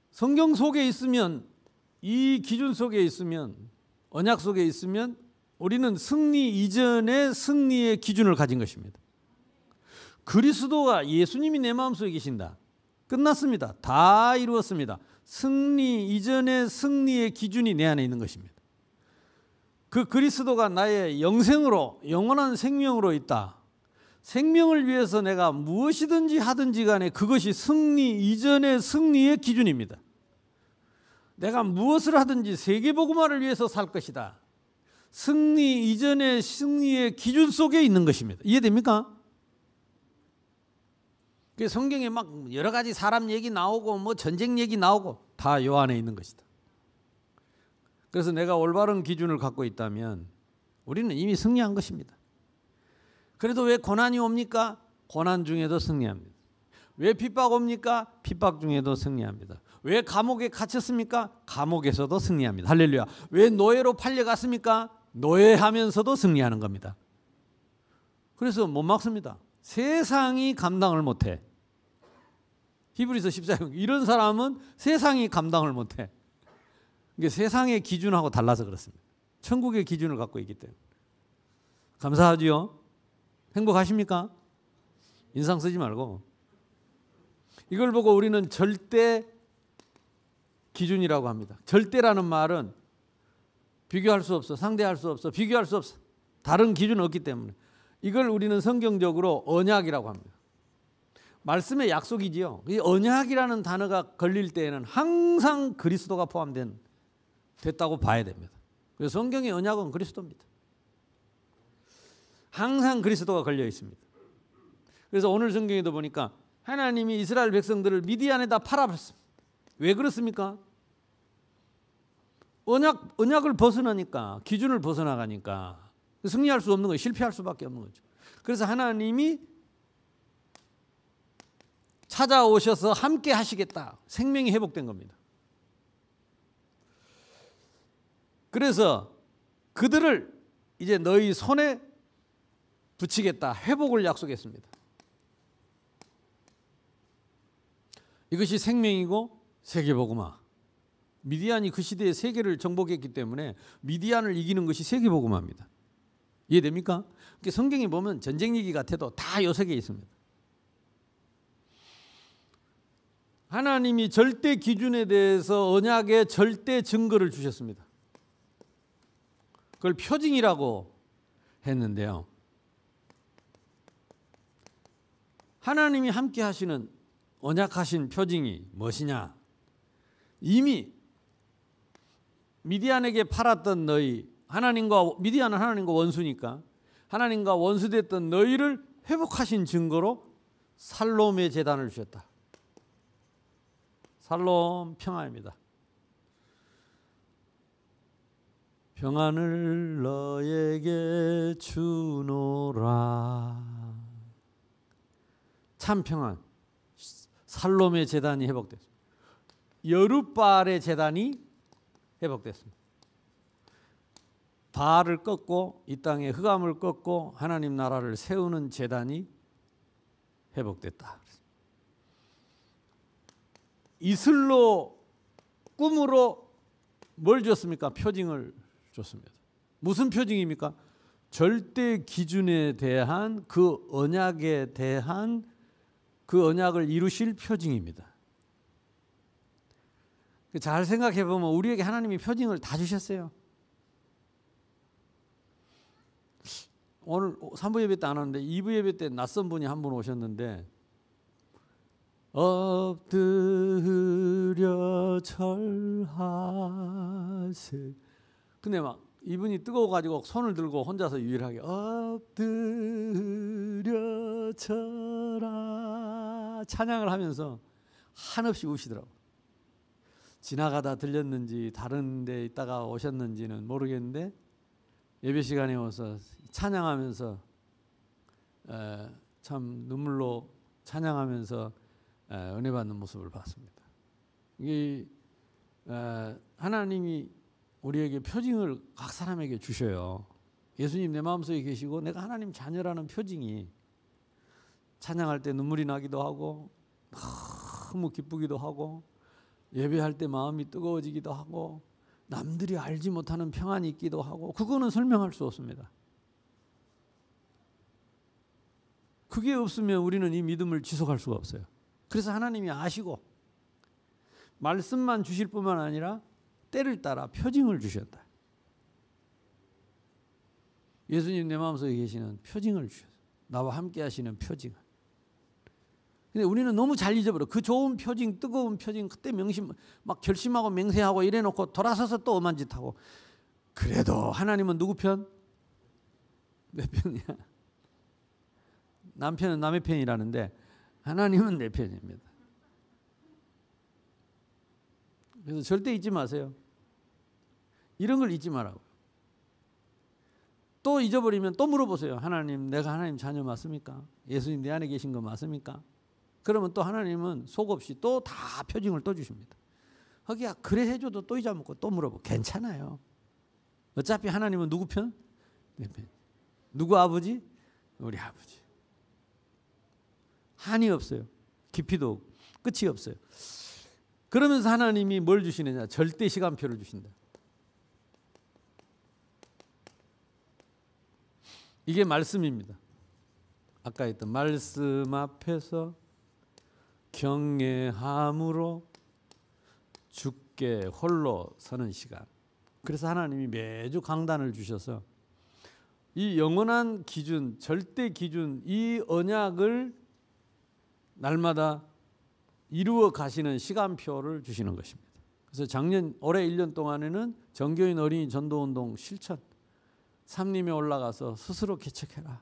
성경 속에 있으면, 이 기준 속에 있으면, 언약 속에 있으면 우리는 승리 이전의 승리의 기준을 가진 것입니다. 그리스도가, 예수님이 내 마음속에 계신다. 끝났습니다. 다 이루었습니다. 승리 이전의 승리의 기준이 내 안에 있는 것입니다. 그 그리스도가 나의 영생으로, 영원한 생명으로 있다. 생명을 위해서 내가 무엇이든지 하든지 간에 그것이 승리 이전의 승리의 기준입니다. 내가 무엇을 하든지 세계복음화를 위해서 살 것이다. 승리 이전의 승리의 기준 속에 있는 것입니다. 이해됩니까? 성경에 막 여러 가지 사람 얘기 나오고 뭐 전쟁 얘기 나오고 다 요 안에 있는 것이다. 그래서 내가 올바른 기준을 갖고 있다면 우리는 이미 승리한 것입니다. 그래도 왜 고난이 옵니까? 고난 중에도 승리합니다. 왜 핍박 옵니까? 핍박 중에도 승리합니다. 왜 감옥에 갇혔습니까? 감옥에서도 승리합니다. 할렐루야. 왜 노예로 팔려갔습니까? 노예하면서도 승리하는 겁니다. 그래서 못 막습니다. 세상이 감당을 못해. 히브리서 14장, 이런 사람은 세상이 감당을 못해. 이게 세상의 기준하고 달라서 그렇습니다. 천국의 기준을 갖고 있기 때문에. 감사하지요? 행복하십니까? 인상 쓰지 말고. 이걸 보고 우리는 절대 기준이라고 합니다. 절대라는 말은 비교할 수 없어, 상대할 수 없어, 비교할 수 없어. 다른 기준은 없기 때문에. 이걸 우리는 성경적으로 언약이라고 합니다. 말씀의 약속이지요. 이 언약이라는 단어가 걸릴 때에는 항상 그리스도가 됐다고 봐야 됩니다. 그래서 성경의 언약은 그리스도입니다. 항상 그리스도가 걸려 있습니다. 그래서 오늘 성경에도 보니까 하나님이 이스라엘 백성들을 미디안에다 팔아버렸습니다. 왜 그렇습니까? 언약을 벗어나니까, 기준을 벗어나가니까 승리할 수 없는 거예요. 실패할 수밖에 없는 거죠. 그래서 하나님이 찾아오셔서 함께 하시겠다. 생명이 회복된 겁니다. 그래서 그들을 이제 너희 손에 붙이겠다. 회복을 약속했습니다. 이것이 생명이고 세계복음화. 미디안이 그 시대에 세계를 정복했기 때문에 미디안을 이기는 것이 세계복음화입니다. 이해됩니까? 성경에 보면 전쟁 얘기 같아도 다 요석에 있습니다. 하나님이 절대 기준에 대해서 언약의 절대 증거를 주셨습니다. 그걸 표징이라고 했는데요. 하나님이 함께 하시는 언약하신 표징이 무엇이냐? 이미 미디안에게 팔았던 너희, 미디안은 하나님과 원수니까 하나님과 원수됐던 너희를 회복하신 증거로 살롬의 제단을 주셨다. 살롬 평화입니다. 평안을 너에게 주노라. 참 평안. 살롬의 제단이 회복됐습니다. 여룻바알의 제단이 회복됐습니다. 바알을 꺾고 이 땅에 흑암을 꺾고 하나님 나라를 세우는 제단이 회복됐다. 이슬로 꿈으로 뭘 줬습니까? 표징을 줬습니다. 무슨 표징입니까? 절대 기준에 대한 그 언약에 대한 그 언약을 이루실 표징입니다. 잘 생각해 보면 우리에게 하나님이 표징을 다 주셨어요. 오늘 3부 예배 때 안 하는데 2부 예배 때 낯선 분이 한 분 오셨는데 엎드려 절하세. 근데 막 이분이 뜨거워가지고 손을 들고 혼자서 유일하게 엎드려 절하 찬양을 하면서 한없이 우시더라고. 지나가다 들렸는지 다른 데 있다가 오셨는지는 모르겠는데 예배 시간에 와서 찬양하면서 참 눈물로 찬양하면서 은혜 받는 모습을 봤습니다. 이게 하나님이 우리에게 표징을 각 사람에게 주셔요. 예수님 내 마음속에 계시고 내가 하나님 자녀라는 표징이 찬양할 때 눈물이 나기도 하고 너무 기쁘기도 하고 예배할 때 마음이 뜨거워지기도 하고 남들이 알지 못하는 평안이 있기도 하고 그거는 설명할 수 없습니다. 그게 없으면 우리는 이 믿음을 지속할 수가 없어요. 그래서 하나님이 아시고 말씀만 주실 뿐만 아니라 때를 따라 표징을 주셨다. 예수님 내 마음속에 계시는 표징을 주셨어요. 나와 함께 하시는 표징을. 근데 우리는 너무 잘 잊어버려. 그 좋은 표징, 뜨거운 표징, 그때 명심 막 결심하고 맹세하고 이래놓고 돌아서서 또 엄한 짓 하고. 그래도 하나님은 누구 편? 내 편이야. 남편은 남의 편이라는데 하나님은 내 편입니다. 그래서 절대 잊지 마세요. 이런 걸 잊지 말라고. 또 잊어버리면 또 물어보세요. 하나님, 내가 하나님 자녀 맞습니까? 예수님 내 안에 계신 거 맞습니까? 그러면 또 하나님은 속 없이 또 다 표징을 또 주십니다. 거기야 그래 해줘도 또 잊어먹고 또 물어보. 괜찮아요. 어차피 하나님은 누구 편? 내 편. 누구 아버지? 우리 아버지. 한이 없어요. 깊이도 없고 끝이 없어요. 그러면서 하나님이 뭘 주시느냐? 절대 시간표를 주신다. 이게 말씀입니다. 아까 했던 말씀 앞에서 경외함으로 주께 홀로 서는 시간. 그래서 하나님이 매주 강단을 주셔서 이 영원한 기준, 절대 기준, 이 언약을 날마다 이루어 가시는 시간표를 주시는 것입니다. 그래서 올해 1년 동안에는 정교인 어린이 전도운동 실천 삼림에 올라가서 스스로 개척해라.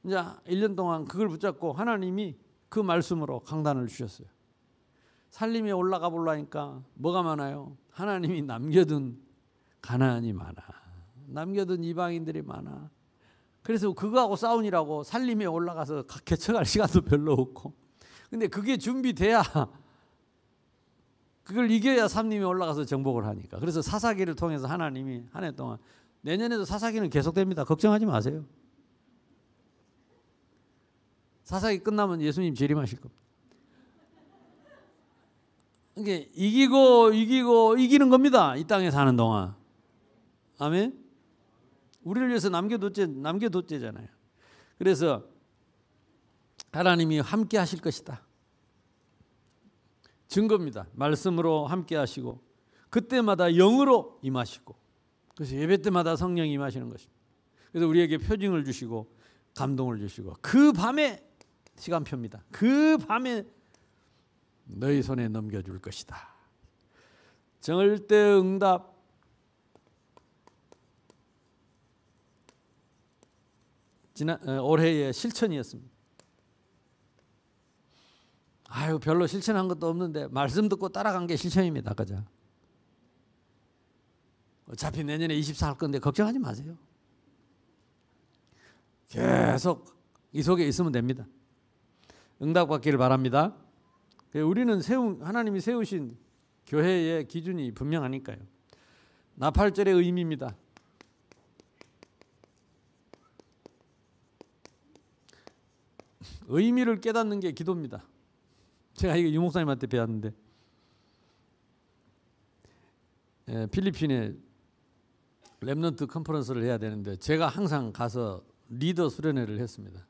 이제 1년 동안 그걸 붙잡고 하나님이 그 말씀으로 강단을 주셨어요. 살림에 올라가 보려니까 뭐가 많아요? 하나님이 남겨둔 가나안이 많아. 남겨둔 이방인들이 많아. 그래서 그거하고 싸우니라고 살림에 올라가서 개척할 시간도 별로 없고. 근데 그게 준비돼야 그걸 이겨야 삼림에 올라가서 정복을 하니까. 그래서 사사기를 통해서 하나님이 한 해 동안 내년에도 사사기는 계속됩니다. 걱정하지 마세요. 사사기 끝나면 예수님 재림하실 겁니다. 이게 이기고 이기는 겁니다. 이 땅에 사는 동안. 아멘. 우리를 위해서 남겨뒀잖아요. 그래서 하나님이 함께 하실 것이다. 증거입니다. 말씀으로 함께 하시고 그때마다 영으로 임하시고 그래서 예배 때마다 성령이 임하시는 것입니다. 그래서 우리에게 표징을 주시고 감동을 주시고 그 밤에 시간표입니다. 그 밤에 너희 손에 넘겨줄 것이다. 절대 응답. 올해의 실천이었습니다. 아유 별로 실천한 것도 없는데 말씀 듣고 따라간 게 실천입니다. 그죠? 어차피 내년에 24 할 건데 걱정하지 마세요. 계속 이 속에 있으면 됩니다. 응답 받기를 바랍니다. 우리는 하나님이 세우신 교회의 기준이 분명하니까요. 나팔절의 의미입니다. 의미를 깨닫는 게 기도입니다. 제가 이거 유 목사님한테 배웠는데 필리핀에 렘넌트 컨퍼런스를 해야 되는데 제가 항상 가서 리더 수련회를 했습니다.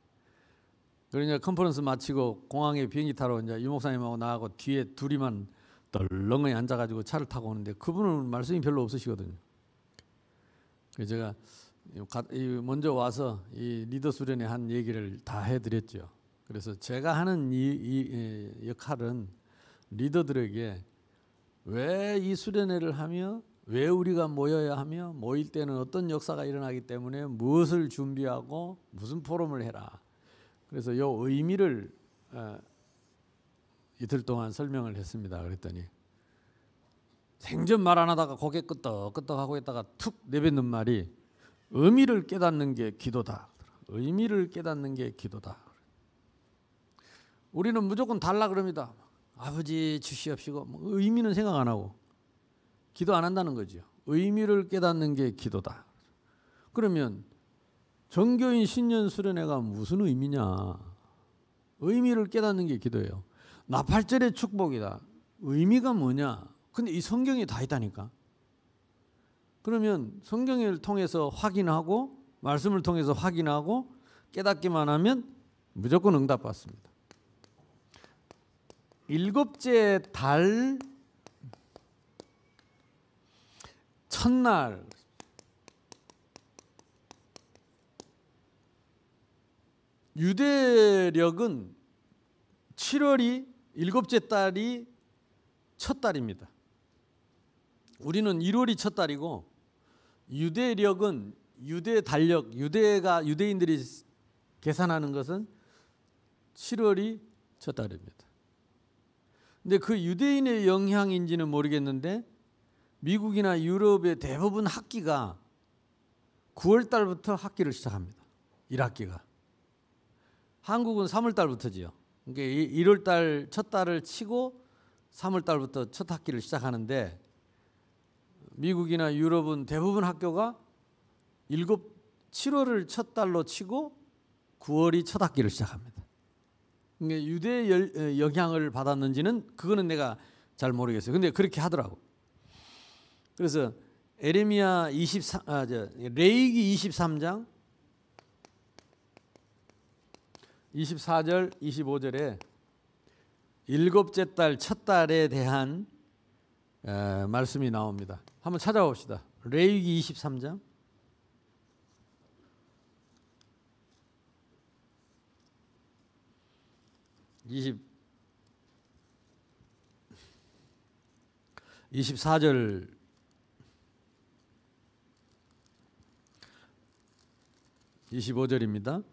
그러니까 컨퍼런스 마치고 공항에 비행기 타러 이제 유 목사님하고 나하고 뒤에 둘이만 덜렁이 앉아가지고 차를 타고 오는데 그분은 말씀이 별로 없으시거든요. 그래서 제가 먼저 와서 이 리더 수련회 한 얘기를 다 해드렸죠. 그래서 제가 하는 이 역할은 리더들에게 왜 이 수련회를 하며 왜 우리가 모여야 하며 모일 때는 어떤 역사가 일어나기 때문에 무엇을 준비하고 무슨 포럼을 해라. 그래서 요 의미를 이틀 동안 설명을 했습니다. 그랬더니 생전 말 안 하다가 고개 끄덕끄덕하고 있다가 툭 내뱉는 말이 의미를 깨닫는 게 기도다. 의미를 깨닫는 게 기도다. 우리는 무조건 달라 그럽니다. 아버지 주시옵시고 의미는 생각 안 하고 기도 안 한다는 거죠. 의미를 깨닫는 게 기도다. 그러면 정교인 신년 수련회가 무슨 의미냐? 의미를 깨닫는 게 기도예요. 나팔절의 축복이다. 의미가 뭐냐? 근데 이 성경에 다 있다니까. 그러면 성경을 통해서 확인하고 말씀을 통해서 확인하고 깨닫기만 하면 무조건 응답받습니다. 일곱째 달 첫날 유대력은 7월이 일곱째 달이 첫 달입니다. 우리는 1월이 첫 달이고 유대력은 유대 달력 유대인들이 계산하는 것은 7월이 첫 달입니다. 근데 그 유대인의 영향인지는 모르겠는데 미국이나 유럽의 대부분 학기가 9월 달부터 학기를 시작합니다. 1학기가. 한국은 3월 달부터지요. 그러니까 1월 달 첫 달을 치고 3월 달부터 첫 학기를 시작하는데 미국이나 유럽은 대부분 학교가 7월을 첫 달로 치고 9월이 첫 학기를 시작합니다. 그러니까 유대 영향을 받았는지는 그거는 내가 잘 모르겠어요. 근데 그렇게 하더라고. 그래서 레위기 23장 24절 25절에 일곱째 달 첫 달에 대한 말씀이 나옵니다. 한번 찾아봅시다. 레위기 23장 24절 25절입니다.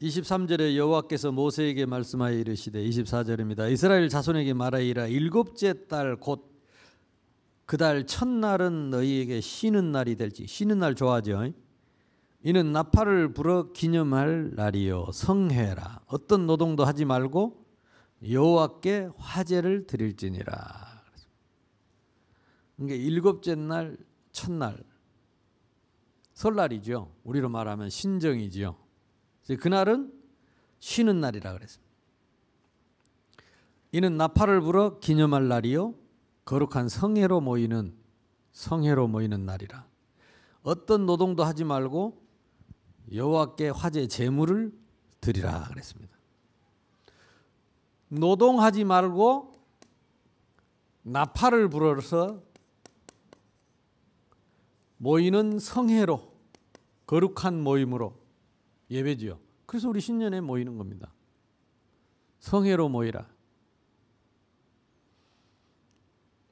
23절에 여호와께서 모세에게 말씀하여 이르시되 24절입니다. 이스라엘 자손에게 말하이라 일곱째 달 곧 그 달 첫날은 너희에게 쉬는 날이 될지. 쉬는 날 좋아하죠. 이는 나팔을 불어 기념할 날이요 성회라. 어떤 노동도 하지 말고 여호와께 화제를 드릴지니라. 그러니까 일곱째 날 첫날 설날이죠. 우리로 말하면 신정이지요. 그날은 쉬는 날이라 그랬습니다. 이는 나팔을 불어 기념할 날이요 거룩한 성회로 모이는 날이라. 어떤 노동도 하지 말고 여호와께 화제 제물을 드리라 그랬습니다. 노동하지 말고 나팔을 불어서 모이는 성회로 거룩한 모임으로 예배지요. 그래서 우리 신년에 모이는 겁니다. 성회로 모이라.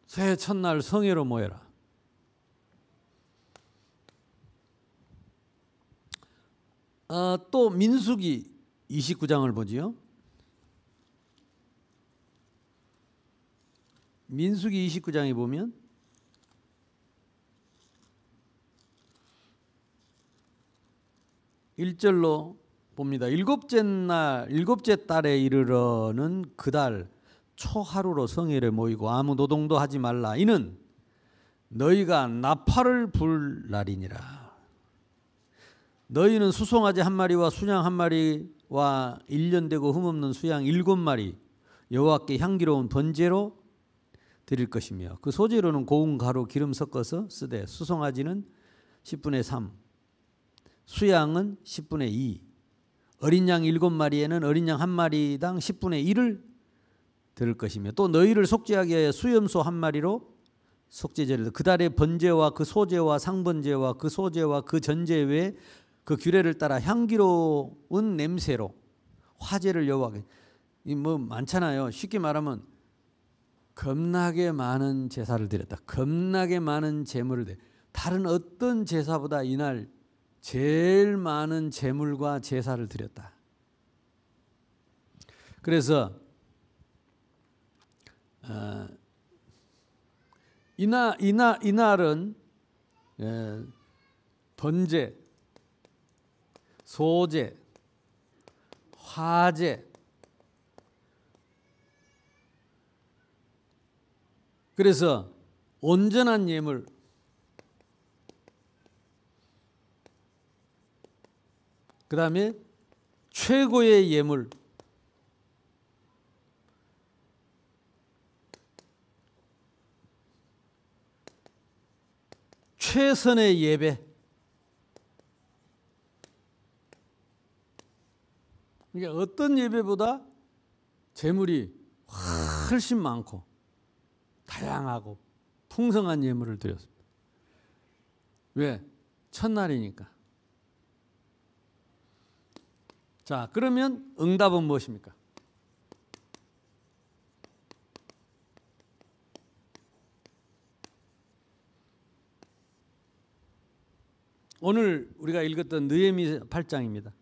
새해 첫날 성회로 모여라. 또 민수기 29장을 보지요. 민수기 29장에 보면 일절로 봅니다. 일곱째 달에 이르러는 그 달 초하루로 성회를 모이고 아무 노동도 하지 말라. 이는 너희가 나팔을 불 날이니라. 너희는 수송아지 한 마리와 수양 한 마리와 1년 되고 흠없는 수양 7마리 여호와께 향기로운 번제로 드릴 것이며 그 소재로는 고운 가루 기름 섞어서 쓰되 수송아지는 10분의 3 수양은 10분의 2 어린 양 7마리에는 어린 양 한 마리당 10분의 1을 드릴 것이며 또 너희를 속죄하게 하여 수염소 한 마리로 속죄제를 그 달의 번제와 그 소제와 상번제와 그 소제와 그 전제 외에 그 규례를 따라 향기로운 냄새로 화제를 여호와께 뭐 많잖아요. 쉽게 말하면 겁나게 많은 제사를 드렸다. 겁나게 많은 제물을 드렸다. 다른 어떤 제사보다 이날 제일 많은 제물과 제사를 드렸다. 그래서 이날은 번제, 소제, 화제, 그래서 온전한 예물, 그 다음에 최고의 예물, 최선의 예배. 그러니까 어떤 예배보다 제물이 훨씬 많고 다양하고 풍성한 예물을 드렸습니다. 왜? 첫날이니까. 자, 그러면 응답은 무엇입니까? 오늘 우리가 읽었던 느헤미 8장입니다.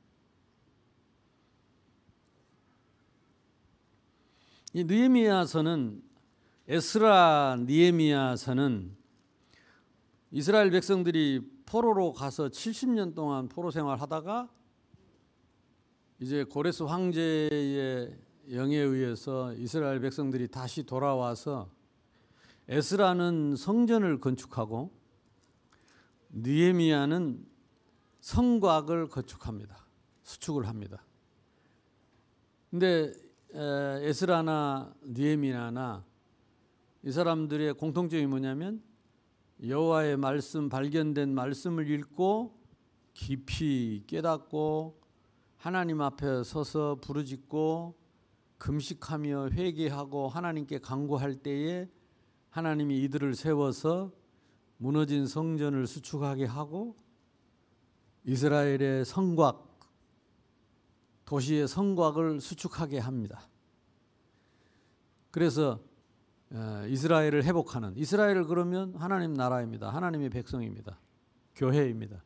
이 느헤미야서는 에스라 느헤미야서는 이스라엘 백성들이 포로로 가서 70년 동안 포로 생활하다가 이제 고레스 황제의 영에 의해서 이스라엘 백성들이 다시 돌아와서 에스라는 성전을 건축하고 느헤미야는 성곽을 건축합니다. 수축을 합니다. 근데 에스라나 느헤미야나 이 사람들의 공통점이 뭐냐면 여호와의 말씀, 발견된 말씀을 읽고 깊이 깨닫고 하나님 앞에 서서 부르짖고 금식하며 회개하고 하나님께 간구할 때에 하나님이 이들을 세워서 무너진 성전을 수축하게 하고 이스라엘의 성곽, 도시의 성곽을 수축하게 합니다. 그래서 이스라엘을 회복하는, 이스라엘을 그러면 하나님 나라입니다. 하나님의 백성입니다. 교회입니다.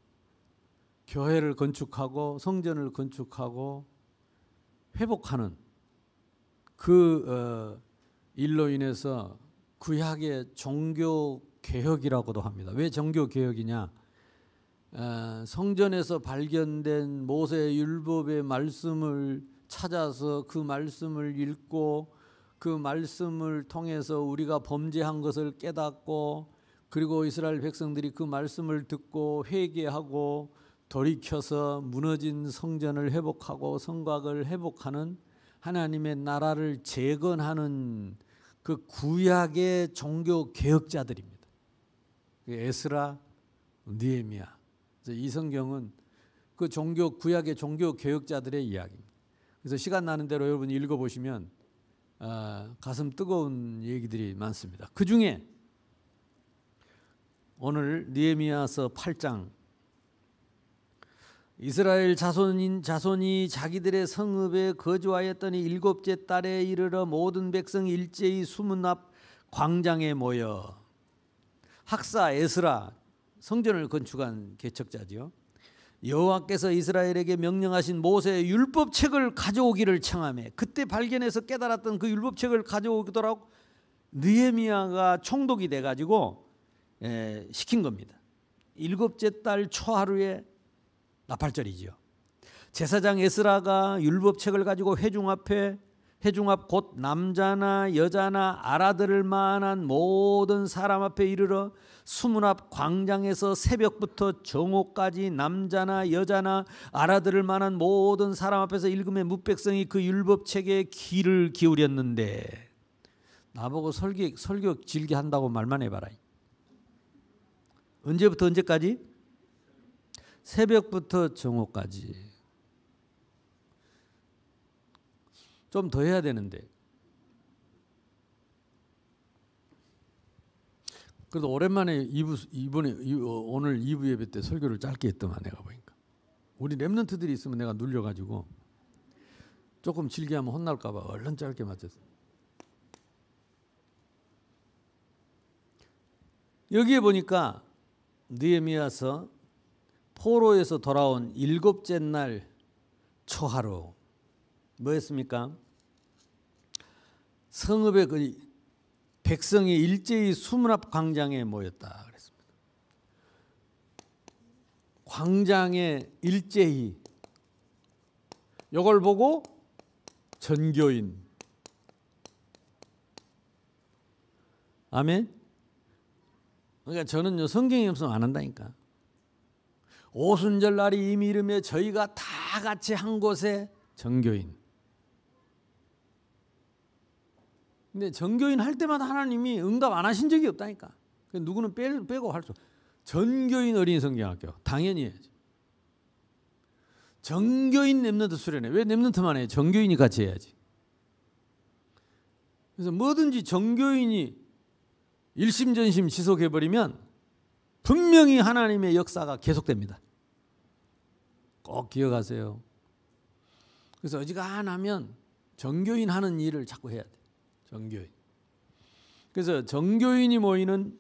교회를 건축하고 성전을 건축하고 회복하는 그 일로 인해서 구약의 종교 개혁이라고도 합니다. 왜 종교 개혁이냐? 성전에서 발견된 모세의 율법의 말씀을 찾아서 그 말씀을 읽고 그 말씀을 통해서 우리가 범죄한 것을 깨닫고 그리고 이스라엘 백성들이 그 말씀을 듣고 회개하고 돌이켜서 무너진 성전을 회복하고 성곽을 회복하는 하나님의 나라를 재건하는 그 구약의 종교 개혁자들입니다. 에스라, 느헤미야. 이 성경은 그 종교 구약의 종교 개혁자들의 이야기입니다. 그래서 시간 나는 대로 여러분 읽어보시면 가슴 뜨거운 얘기들이 많습니다. 그 중에 오늘 느헤미야서 8장 이스라엘 자손이 자기들의 성읍에 거주하였더니 일곱째 달에 이르러 모든 백성이 일제히 수문 앞 광장에 모여 학사 에스라 성전을 건축한 개척자지요. 여호와께서 이스라엘에게 명령하신 모세의 율법책을 가져오기를 청하매 그때 발견해서 깨달았던 그 율법책을 가져오도록 느헤미야가 총독이 돼가지고 시킨 겁니다. 일곱째 달 초하루에 나팔절이지요. 제사장 에스라가 율법책을 가지고 회중 앞 곧 남자나 여자나 알아들을 만한 모든 사람 앞에 이르러 수문 앞 광장에서 새벽부터 정오까지 남자나 여자나 알아들을 만한 모든 사람 앞에서 읽으며 뭇백성이 그 율법책에 귀를 기울였는데 나보고 설교 길게 한다고 말만 해봐라. 언제부터 언제까지? 새벽부터 정오까지. 좀 더 해야 되는데. 그래도 오랜만에 오늘 2부 예배 때 설교를 짧게 했더만 내가 보니까 우리 렘넌트들이 있으면 내가 눌려가지고 조금 길게 하면 혼날까 봐 얼른 짧게 맞췄어. 여기에 보니까 느헤미야서 포로에서 돌아온 7째 날 초하루 뭐였습니까? 성읍의 그 백성이 일제히 수문 앞 광장에 모였다 그랬습니다. 광장에 일제히 이걸 보고 전교인 아멘. 그러니까 저는요 성경이 없으면 안 한다니까. 오순절 날이 이미 이르며 저희가 다 같이 한 곳에 정교인. 근데 정교인 할 때마다 하나님이 응답 안 하신 적이 없다니까. 누구는 빼고 할 수. 전교인 어린이 성경학교 당연히 해야지. 정교인 렘넌트 수련회. 왜 렘넌트만 해? 정교인이 같이 해야지. 그래서 뭐든지 정교인이 일심전심 지속해버리면 분명히 하나님의 역사가 계속됩니다. 꼭 기억하세요. 그래서 어지간하면 정교인 하는 일을 자꾸 해야 돼. 정교인. 그래서 정교인이 모이는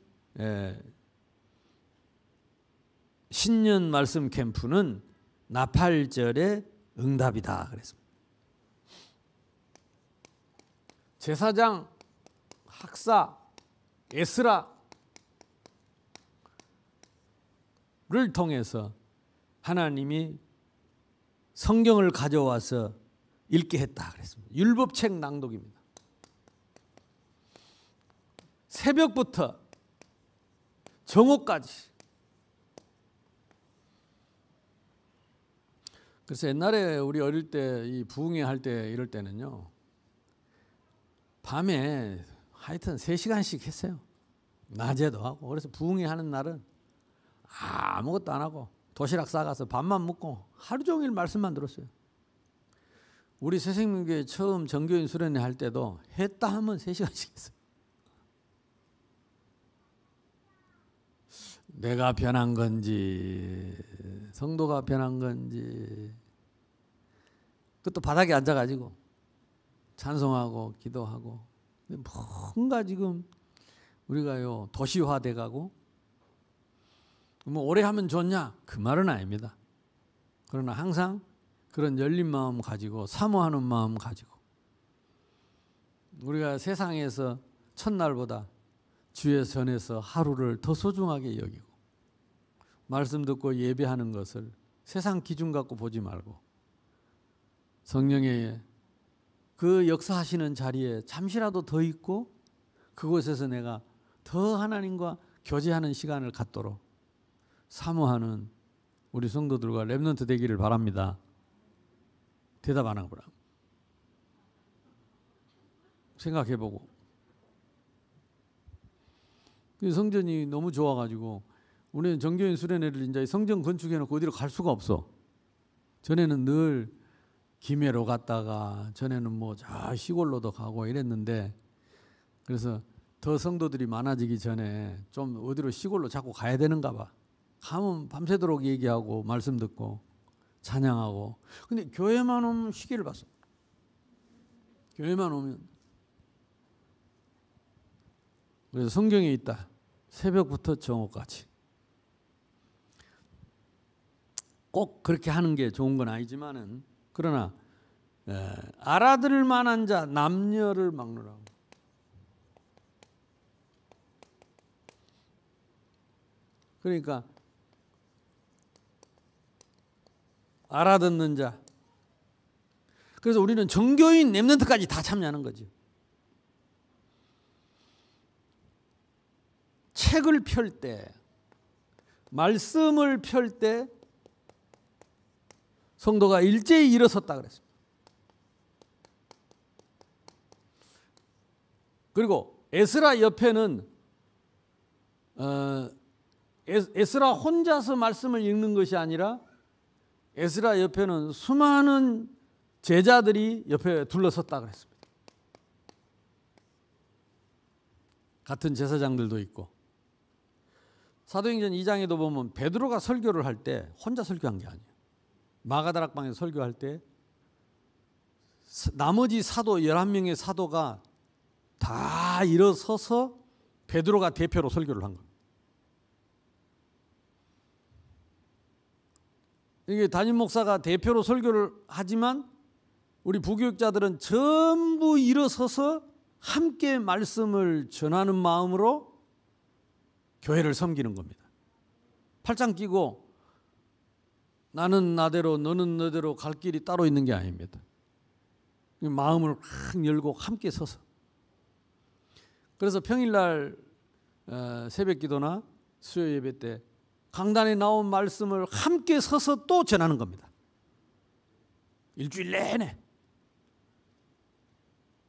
신년 말씀 캠프는 나팔절의 응답이다 그랬습니다. 제사장, 학사, 에스라를 통해서 하나님이 성경을 가져와서 읽게 했다 그랬습니다. 율법책 낭독입니다. 새벽부터 정오까지. 그래서 옛날에 우리 어릴 때 이 부흥회 할 때 이럴 때는요. 밤에 하여튼 3시간씩 했어요. 낮에도 하고. 그래서 부흥회 하는 날은 아무것도 안 하고 도시락 싸가서 밥만 먹고 하루 종일 말씀만 들었어요. 우리 새생명교회 처음 정교인 수련회 할 때도 했다 하면 3시간씩 했어요. 내가 변한 건지 성도가 변한 건지 그것도 바닥에 앉아가지고 찬송하고 기도하고 뭔가 지금 우리가요 도시화돼가고 뭐 오래 하면 좋냐 그 말은 아닙니다. 그러나 항상 그런 열린 마음 가지고 사모하는 마음 가지고 우리가 세상에서 첫날보다 주의 전에서 하루를 더 소중하게 여기고 말씀 듣고 예배하는 것을 세상 기준 갖고 보지 말고 성령의 그 역사하시는 자리에 잠시라도 더 있고 그곳에서 내가 더 하나님과 교제하는 시간을 갖도록 사모하는 우리 성도들과 렘넌트 되기를 바랍니다. 대답 안 하거라. 생각해보고 성전이 너무 좋아가지고 우리는 정교인 수련회를 이제 성전 건축해놓고 어디로 갈 수가 없어. 전에는 늘 김해로 갔다가 전에는 뭐 저 시골로도 가고 이랬는데 그래서 더 성도들이 많아지기 전에 좀 어디로 시골로 자꾸 가야 되는가 봐. 가면 밤새도록 얘기하고 말씀 듣고 찬양하고. 근데 교회만 오면 시기를 봤어. 교회만 오면. 그래서 성경에 있다. 새벽부터 정오까지. 꼭 그렇게 하는 게 좋은 건 아니지만은 그러나 알아들을 만한 자 남녀를 막노라고. 그러니까 알아듣는 자. 그래서 우리는 정교인 렘넌트까지 다 참여하는 거지. 책을 펼 때, 말씀을 펼 때 성도가 일제히 일어섰다 그랬습니다. 그리고 에스라 옆에는 에스라 혼자서 말씀을 읽는 것이 아니라 에스라 옆에는 수많은 제자들이 옆에 둘러섰다 그랬습니다. 같은 제사장들도 있고 사도행전 2장에도 보면 베드로가 설교를 할 때 혼자 설교한 게 아니에요. 마가다락방에서 설교할 때 나머지 사도 11명의 사도가 다 일어서서 베드로가 대표로 설교를 한 거예요. 이게 담임 목사가 대표로 설교를 하지만 우리 부교육자들은 전부 일어서서 함께 말씀을 전하는 마음으로 교회를 섬기는 겁니다. 팔짱 끼고 나는 나대로 너는 너대로 갈 길이 따로 있는 게 아닙니다. 마음을 확 열고 함께 서서. 그래서 평일날 새벽 기도나 수요 예배 때 강단에 나온 말씀을 함께 서서 또 전하는 겁니다. 일주일 내내.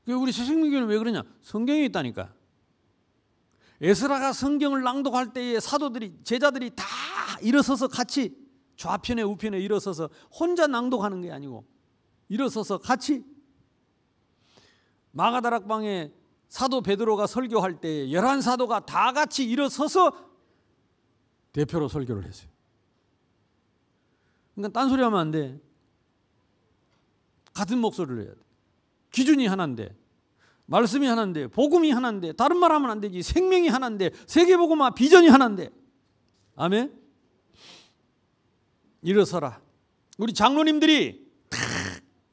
우리 새생명교회는 왜 그러냐? 성경에 있다니까. 에스라가 성경을 낭독할 때에 사도들이 제자들이 다 일어서서 같이 좌편에 우편에 일어서서 혼자 낭독하는 게 아니고 일어서서 같이. 마가다락방에 사도 베드로가 설교할 때 11사도가 다 같이 일어서서 대표로 설교를 했어요. 그러니까 딴소리 하면 안 돼. 같은 목소리를 해야 돼. 기준이 하나인데, 말씀이 하나인데, 복음이 하나인데, 다른 말 하면 안 되지. 생명이 하나인데, 세계복음화 비전이 하나인데. 아멘. 일어서라. 우리 장로님들이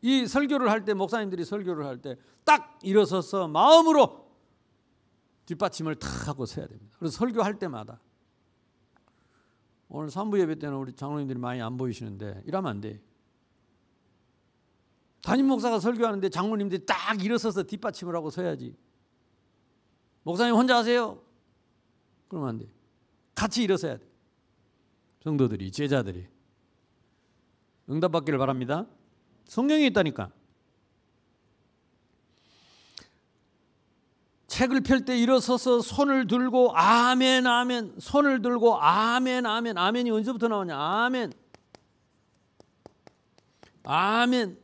이 설교를 할 때, 목사님들이 설교를 할 때 딱 일어서서 마음으로 뒷받침을 탁 하고 서야 됩니다. 그래서 설교할 때마다 오늘 3부 예배 때는 우리 장로님들이 많이 안 보이시는데 이러면 안 돼. 담임 목사가 설교하는데 장로님들이 딱 일어서서 뒷받침을 하고 서야지. 목사님 혼자 하세요. 그러면 안 돼. 같이 일어서야 돼. 성도들이, 제자들이. 응답받기를 바랍니다. 성경에 있다니까. 책을 펼 때 일어서서 손을 들고 아멘 아멘, 손을 들고 아멘 아멘. 아멘이 언제부터 나오냐? 아멘 아멘.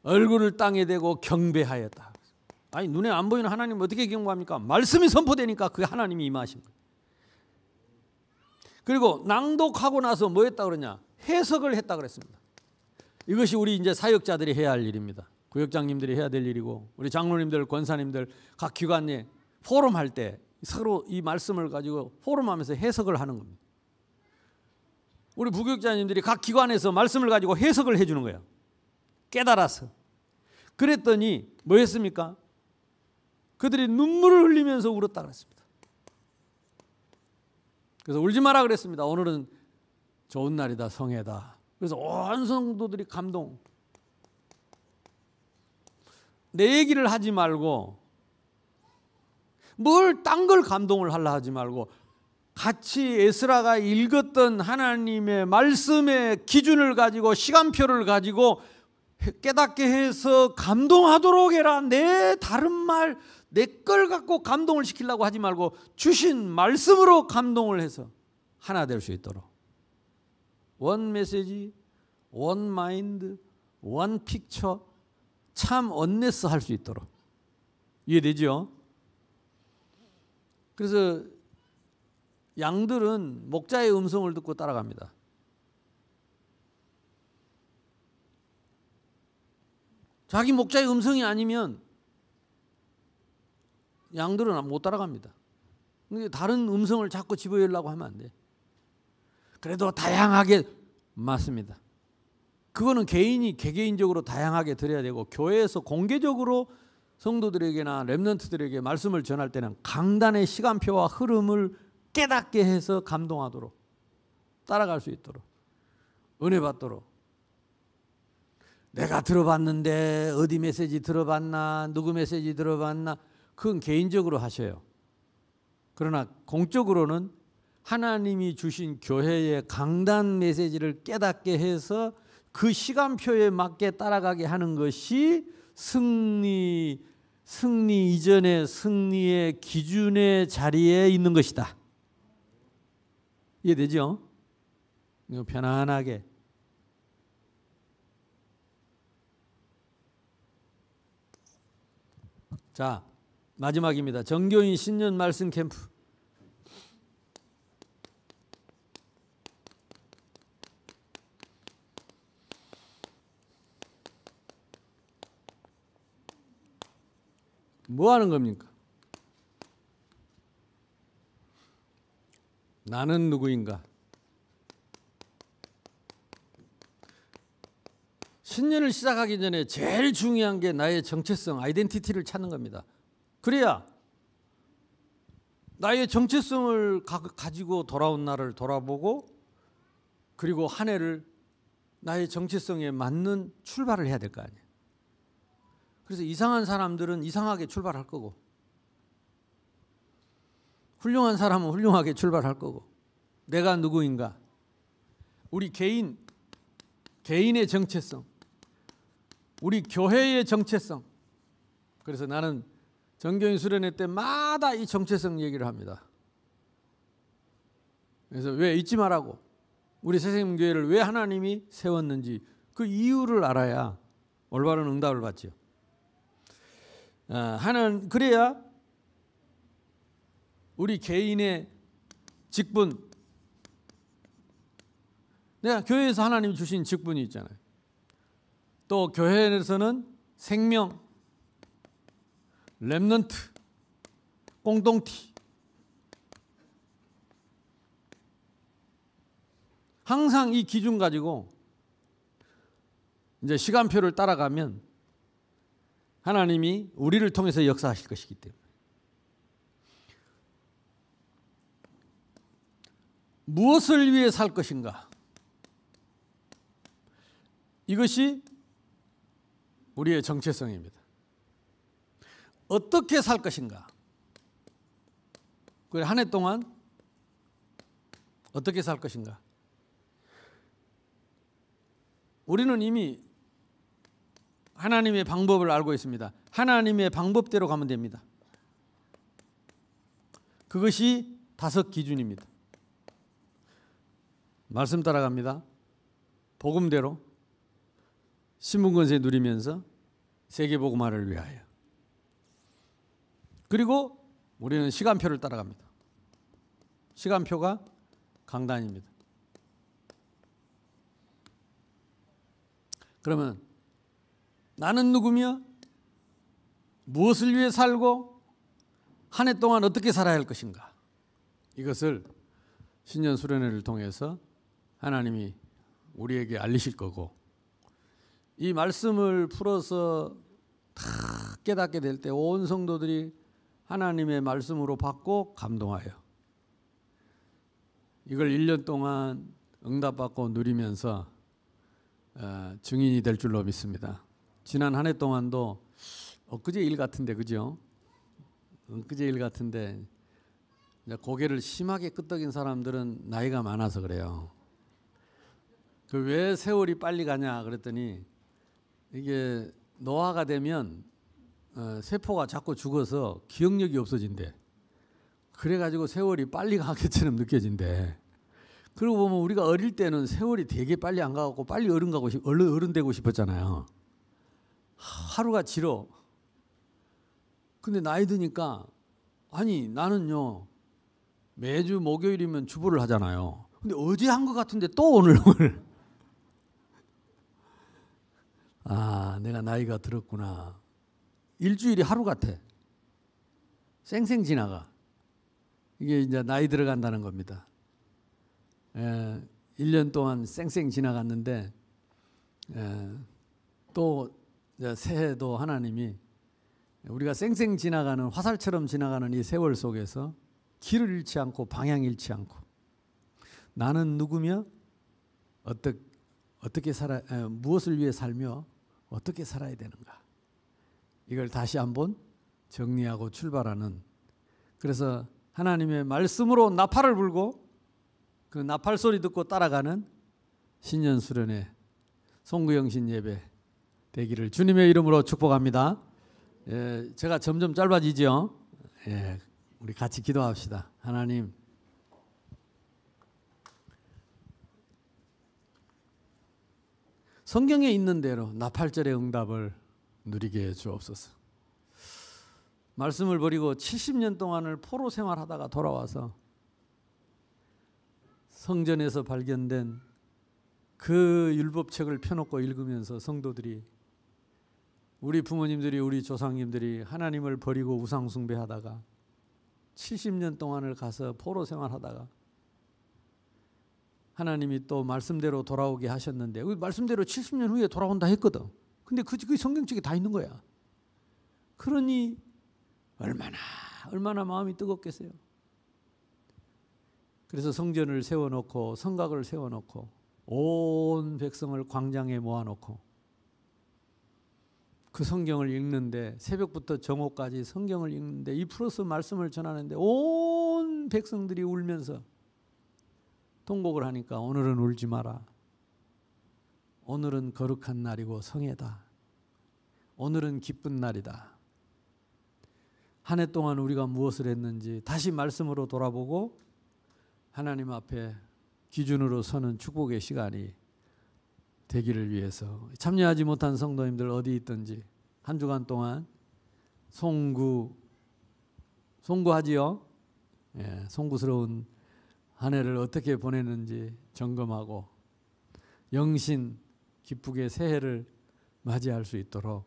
얼굴을 땅에 대고 경배하였다. 아니 눈에 안 보이는 하나님 어떻게 경배합니까? 말씀이 선포되니까 그 하나님이 임하신 거예요. 그리고 낭독하고 나서 뭐 했다 그러냐? 해석을 했다 그랬습니다. 이것이 우리 이제 사역자들이 해야 할 일입니다. 구역장님들이 해야 될 일이고 우리 장로님들, 권사님들 각 기관에 포럼할 때 서로 이 말씀을 가지고 포럼하면서 해석을 하는 겁니다. 우리 부교육자님들이 각 기관에서 말씀을 가지고 해석을 해주는 거예요. 깨달아서. 그랬더니 뭐 했습니까? 그들이 눈물을 흘리면서 울었다 그랬습니다. 그래서 울지 마라 그랬습니다. 오늘은 좋은 날이다, 성회다. 그래서 온 성도들이 감동. 내 얘기를 하지 말고 뭘 딴 걸 감동을 하려 하지 말고 같이 에스라가 읽었던 하나님의 말씀의 기준을 가지고 시간표를 가지고 깨닫게 해서 감동하도록 해라. 내 다른 말, 내 걸 갖고 감동을 시키려고 하지 말고 주신 말씀으로 감동을 해서 하나 될 수 있도록. 원 메시지, 원 마인드, 원 픽처, 참 언네스 할 수 있도록. 이해되죠? 그래서 양들은 목자의 음성을 듣고 따라갑니다. 자기 목자의 음성이 아니면 양들은 못 따라갑니다. 근데 다른 음성을 자꾸 집어넣으려고 하면 안 돼. 그래도 다양하게 맞습니다. 그거는 개인이 개개인적으로 다양하게 드려야 되고 교회에서 공개적으로 성도들에게나 렘넌트들에게 말씀을 전할 때는 강단의 시간표와 흐름을 깨닫게 해서 감동하도록 따라갈 수 있도록 은혜 받도록. 내가 들어봤는데 어디 메시지 들어봤나 누구 메시지 들어봤나 그건 개인적으로 하셔요. 그러나 공적으로는 하나님이 주신 교회의 강단 메시지를 깨닫게 해서 그 시간표에 맞게 따라가게 하는 것이 승리 이전의 승리의 기준의 자리에 있는 것이다. 이해되죠? 이거 편안하게. 자, 마지막입니다. 정교인 신년 말씀 캠프. 뭐 하는 겁니까? 나는 누구인가? 신년을 시작하기 전에 제일 중요한 게 나의 정체성, 아이덴티티를 찾는 겁니다. 그래야 나의 정체성을 가지고 돌아온 나를 돌아보고 그리고 한 해를 나의 정체성에 맞는 출발을 해야 될 거 아니에요. 그래서 이상한 사람들은 이상하게 출발할 거고 훌륭한 사람은 훌륭하게 출발할 거고 내가 누구인가? 우리 개인의 정체성, 우리 교회의 정체성. 그래서 나는 정교인 수련회 때마다 이 정체성 얘기를 합니다. 그래서 왜 잊지 말라고 우리 새생명교회를 왜 하나님이 세웠는지 그 이유를 알아야 올바른 응답을 받죠. 그래야 우리 개인의 직분, 내가 교회에서 하나님이 주신 직분이 있잖아요. 또 교회에서는 생명, 렘넌트, 공동티. 항상 이 기준 가지고 이제 시간표를 따라가면 하나님이 우리를 통해서 역사하실 것이기 때문에 무엇을 위해 살 것인가? 이것이 우리의 정체성입니다. 어떻게 살 것인가? 그래 한 해 동안 어떻게 살 것인가? 우리는 이미 하나님의 방법을 알고 있습니다. 하나님의 방법대로 가면 됩니다. 그것이 5 기준입니다. 말씀 따라갑니다. 복음대로 신분권세 누리면서 세계복음화를 위하여. 그리고 우리는 시간표를 따라갑니다. 시간표가 강단입니다. 그러면 나는 누구며 무엇을 위해 살고 한 해 동안 어떻게 살아야 할 것인가? 이것을 신년 수련회를 통해서 하나님이 우리에게 알리실 거고 이 말씀을 풀어서 다 깨닫게 될 때 온 성도들이 하나님의 말씀으로 받고 감동하여 이걸 1년 동안 응답받고 누리면서 증인이 될 줄로 믿습니다. 지난 한 해 동안도 엊그제 일 같은데 그죠? 엊그제 일 같은데 고개를 심하게 끄덕인 사람들은 나이가 많아서 그래요. 그 왜 세월이 빨리 가냐 그랬더니 이게 노화가 되면 세포가 자꾸 죽어서 기억력이 없어진대. 그래가지고 세월이 빨리 가게처럼 느껴진대. 그러고 보면 우리가 어릴 때는 세월이 되게 빨리 안 가고 빨리 어른 되고 싶었잖아요. 하루가 길어. 근데 나이 드니까 아니 나는요 매주 목요일이면 주보를 하잖아요. 근데 어제 한 것 같은데 또 오늘 아 내가 나이가 들었구나. 일주일이 하루 같아. 쌩쌩 지나가. 이게 이제 나이 들어간다는 겁니다. 1년 동안 쌩쌩 지나갔는데 또 새해도 하나님이 우리가 쌩쌩 지나가는 화살처럼 지나가는 이 세월 속에서 길을 잃지 않고 방향 잃지 않고 나는 누구며 어떻게 무엇을 위해 살며 어떻게 살아야 되는가 이걸 다시 한번 정리하고 출발하는 그래서 하나님의 말씀으로 나팔을 불고 그 나팔 소리 듣고 따라가는 신년 수련회 송구영신 예배 되기를 주님의 이름으로 축복합니다. 제가 점점 짧아지죠. 우리 같이 기도합시다. 하나님 성경에 있는 대로 나팔절의 응답을 누리게 해 주옵소서. 말씀을 버리고 70년 동안을 포로 생활하다가 돌아와서 성전에서 발견된 그 율법책을 펴놓고 읽으면서 성도들이 우리 부모님들이, 우리 조상님들이 하나님을 버리고 우상 숭배하다가 70년 동안을 가서 포로 생활하다가 하나님이 또 말씀대로 돌아오게 하셨는데 그 말씀대로 70년 후에 돌아온다 했거든. 근데 그 성경책에 다 있는 거야. 그러니 얼마나 마음이 뜨겁겠어요. 그래서 성전을 세워놓고 성곽을 세워놓고 온 백성을 광장에 모아놓고 그 성경을 읽는데 새벽부터 정오까지 성경을 읽는데 이 플러스 말씀을 전하는데 온 백성들이 울면서 통곡을 하니까 오늘은 울지 마라. 오늘은 거룩한 날이고 성회다. 오늘은 기쁜 날이다. 한 해 동안 우리가 무엇을 했는지 다시 말씀으로 돌아보고 하나님 앞에 기준으로 서는 축복의 시간이 되기를 위해서 참여하지 못한 성도님들 어디 있든지 한 주간 동안 송구하지요. 예, 송구스러운 한 해를 어떻게 보내는지 점검하고 영신 기쁘게 새해를 맞이할 수 있도록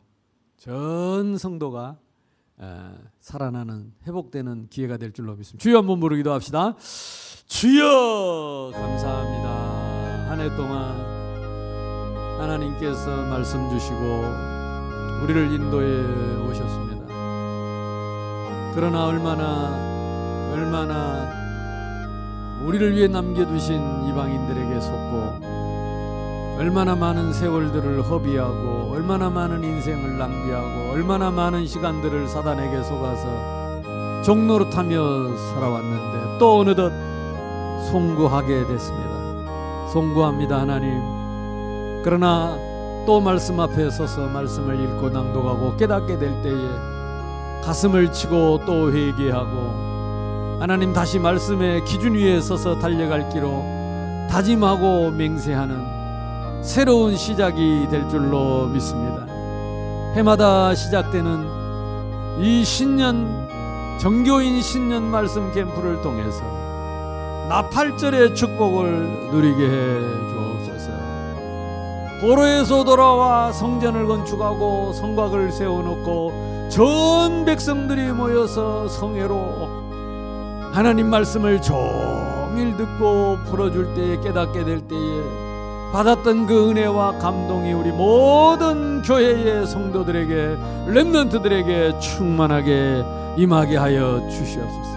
전 성도가 살아나는 회복되는 기회가 될 줄로 믿습니다. 주여 한번 부르 기도합시다. 주여 감사합니다. 한 해 동안 하나님께서 말씀 주시고 우리를 인도해 오셨습니다. 그러나 얼마나 우리를 위해 남겨두신 이방인들에게 속고 얼마나 많은 세월들을 허비하고 얼마나 많은 인생을 낭비하고 얼마나 많은 시간들을 사단에게 속아서 종노릇하며 살아왔는데 또 어느덧 송구하게 됐습니다. 송구합니다 하나님. 그러나 또 말씀 앞에 서서 말씀을 읽고 낭독하고 깨닫게 될 때에 가슴을 치고 또 회개하고 하나님 다시 말씀의 기준 위에 서서 달려갈 기로 다짐하고 맹세하는 새로운 시작이 될 줄로 믿습니다. 해마다 시작되는 이 신년 정교인 신년 말씀 캠프를 통해서 나팔절의 축복을 누리게 해 주옵소서. 포로에서 돌아와 성전을 건축하고 성곽을 세워놓고 전 백성들이 모여서 성회로 하나님 말씀을 종일 듣고 풀어줄 때에 깨닫게 될 때에 받았던 그 은혜와 감동이 우리 모든 교회의 성도들에게 렘넌트들에게 충만하게 임하게 하여 주시옵소서.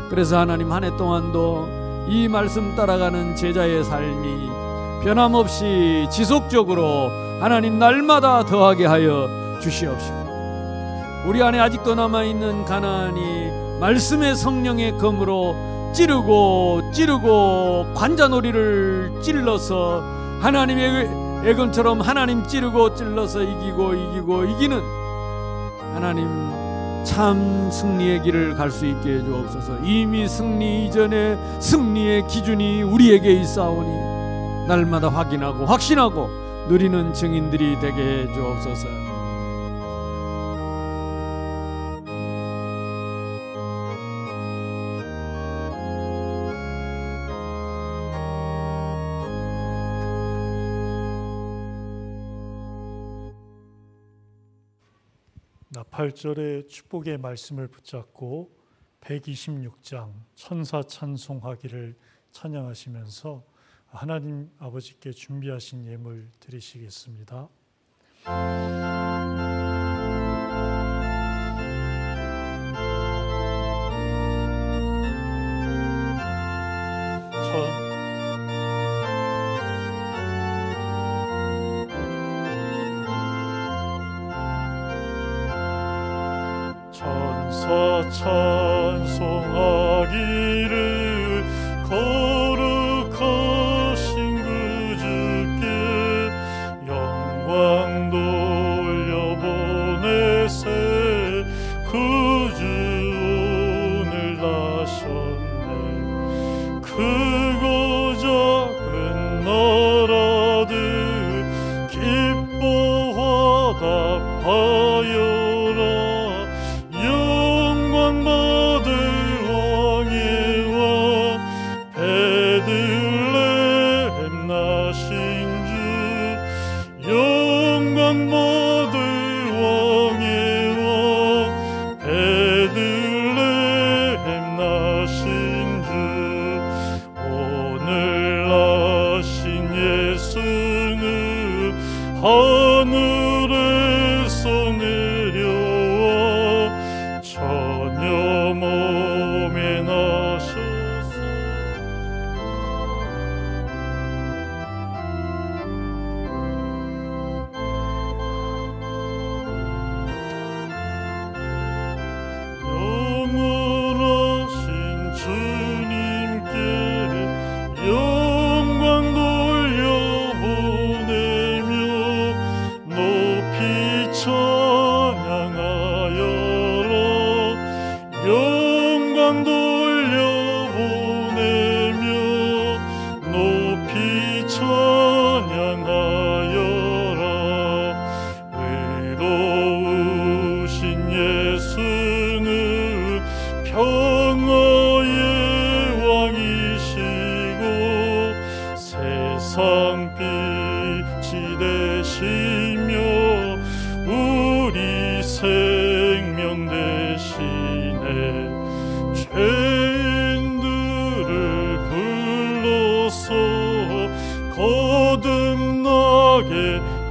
그래서 하나님 한 해 동안도 이 말씀 따라가는 제자의 삶이 변함없이 지속적으로 하나님 날마다 더하게 하여 주시옵시고 우리 안에 아직도 남아있는 가난이 말씀의 성령의 검으로 찌르고 관자놀이를 찔러서 하나님의 애건처럼 하나님 찌르고 찔러서 이기는 하나님 참 승리의 길을 갈 수 있게 해주옵소서. 이미 승리 이전에 승리의 기준이 우리에게 있사오니 날마다 확인하고 확신하고 누리는 증인들이 되게 해주옵소서. 나팔절의 축복의 말씀을 붙잡고 126장 천사 찬송하기를 찬양하시면서 하나님 아버지께 준비하신 예물 드리시겠습니다. 천사 찬송하기를 거룩하신 그 주께 영광 돌려보내세. 그 주 오늘 나셨네. 크고 작은 나라들 기뻐 화답하여라. 영광 받을 왕의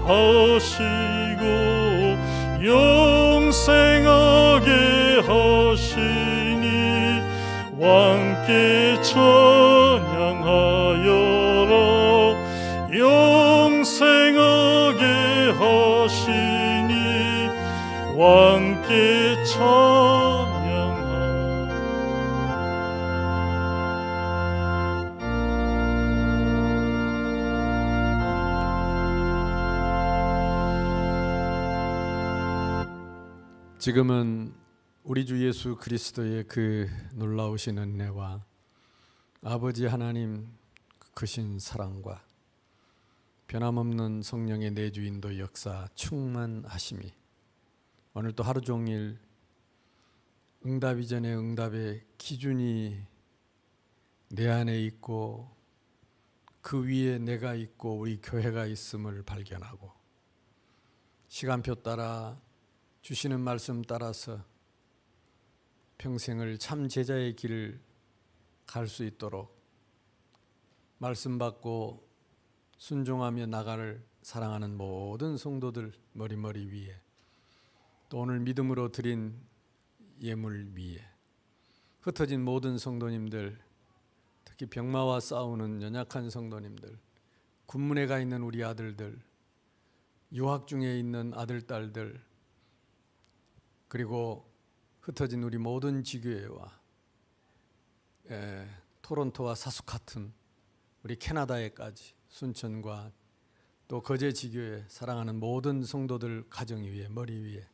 하시고 영생하게 하시니 왕께 찬양하여라. 영생하게 하시니 왕께 찬양하라. 지금은 우리 주 예수 그리스도의 그 놀라우신 은혜와 아버지 하나님 크신 사랑과 변함없는 성령의 내주인도 역사 충만하심이 오늘 또 하루 종일 응답 이전의 응답의 기준이 내 안에 있고 그 위에 내가 있고 우리 교회가 있음을 발견하고 시간표 따라 주시는 말씀 따라서 평생을 참 제자의 길을 갈 수 있도록 말씀 받고 순종하며 나가를 사랑하는 모든 성도들 머리머리 위에 또 오늘 믿음으로 드린 예물 위에 흩어진 모든 성도님들, 특히 병마와 싸우는 연약한 성도님들, 군문에 가 있는 우리 아들들, 유학 중에 있는 아들, 딸들, 그리고 흩어진 우리 모든 지교회와 토론토와 사수카튼, 우리 캐나다에까지 순천과 또 거제 지교회 사랑하는 모든 성도들 가정 위에 머리 위에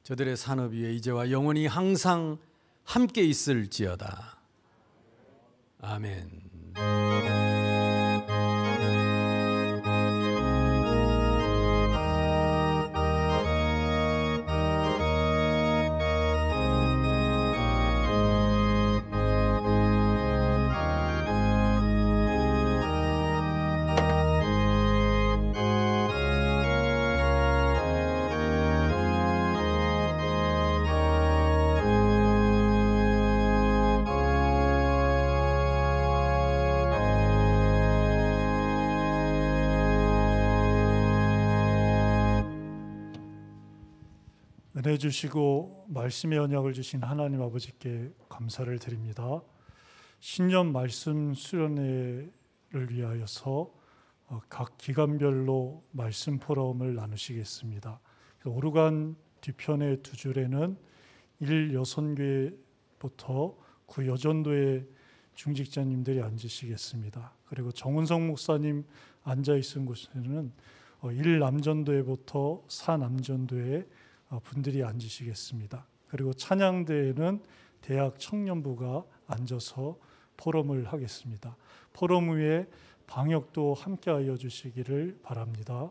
저들의 산업 위에 이제와 영원히 항상 함께 있을지어다. 아멘. 은혜 주시고 말씀의 언약을 주신 하나님 아버지께 감사를 드립니다. 신년 말씀 수련회를 위하여서 각 기간별로 말씀 포럼을 나누시겠습니다. 오르간 뒤편의 두 줄에는 1여선교회부터 9여전도의 중직자님들이 앉으시겠습니다. 그리고 정은성 목사님 앉아있은 곳에는 1남전도회부터 4남전도회 분들이 앉으시겠습니다. 그리고 찬양대에는 대학 청년부가 앉아서 포럼을 하겠습니다. 포럼 후에 방역도 함께하여 주시기를 바랍니다.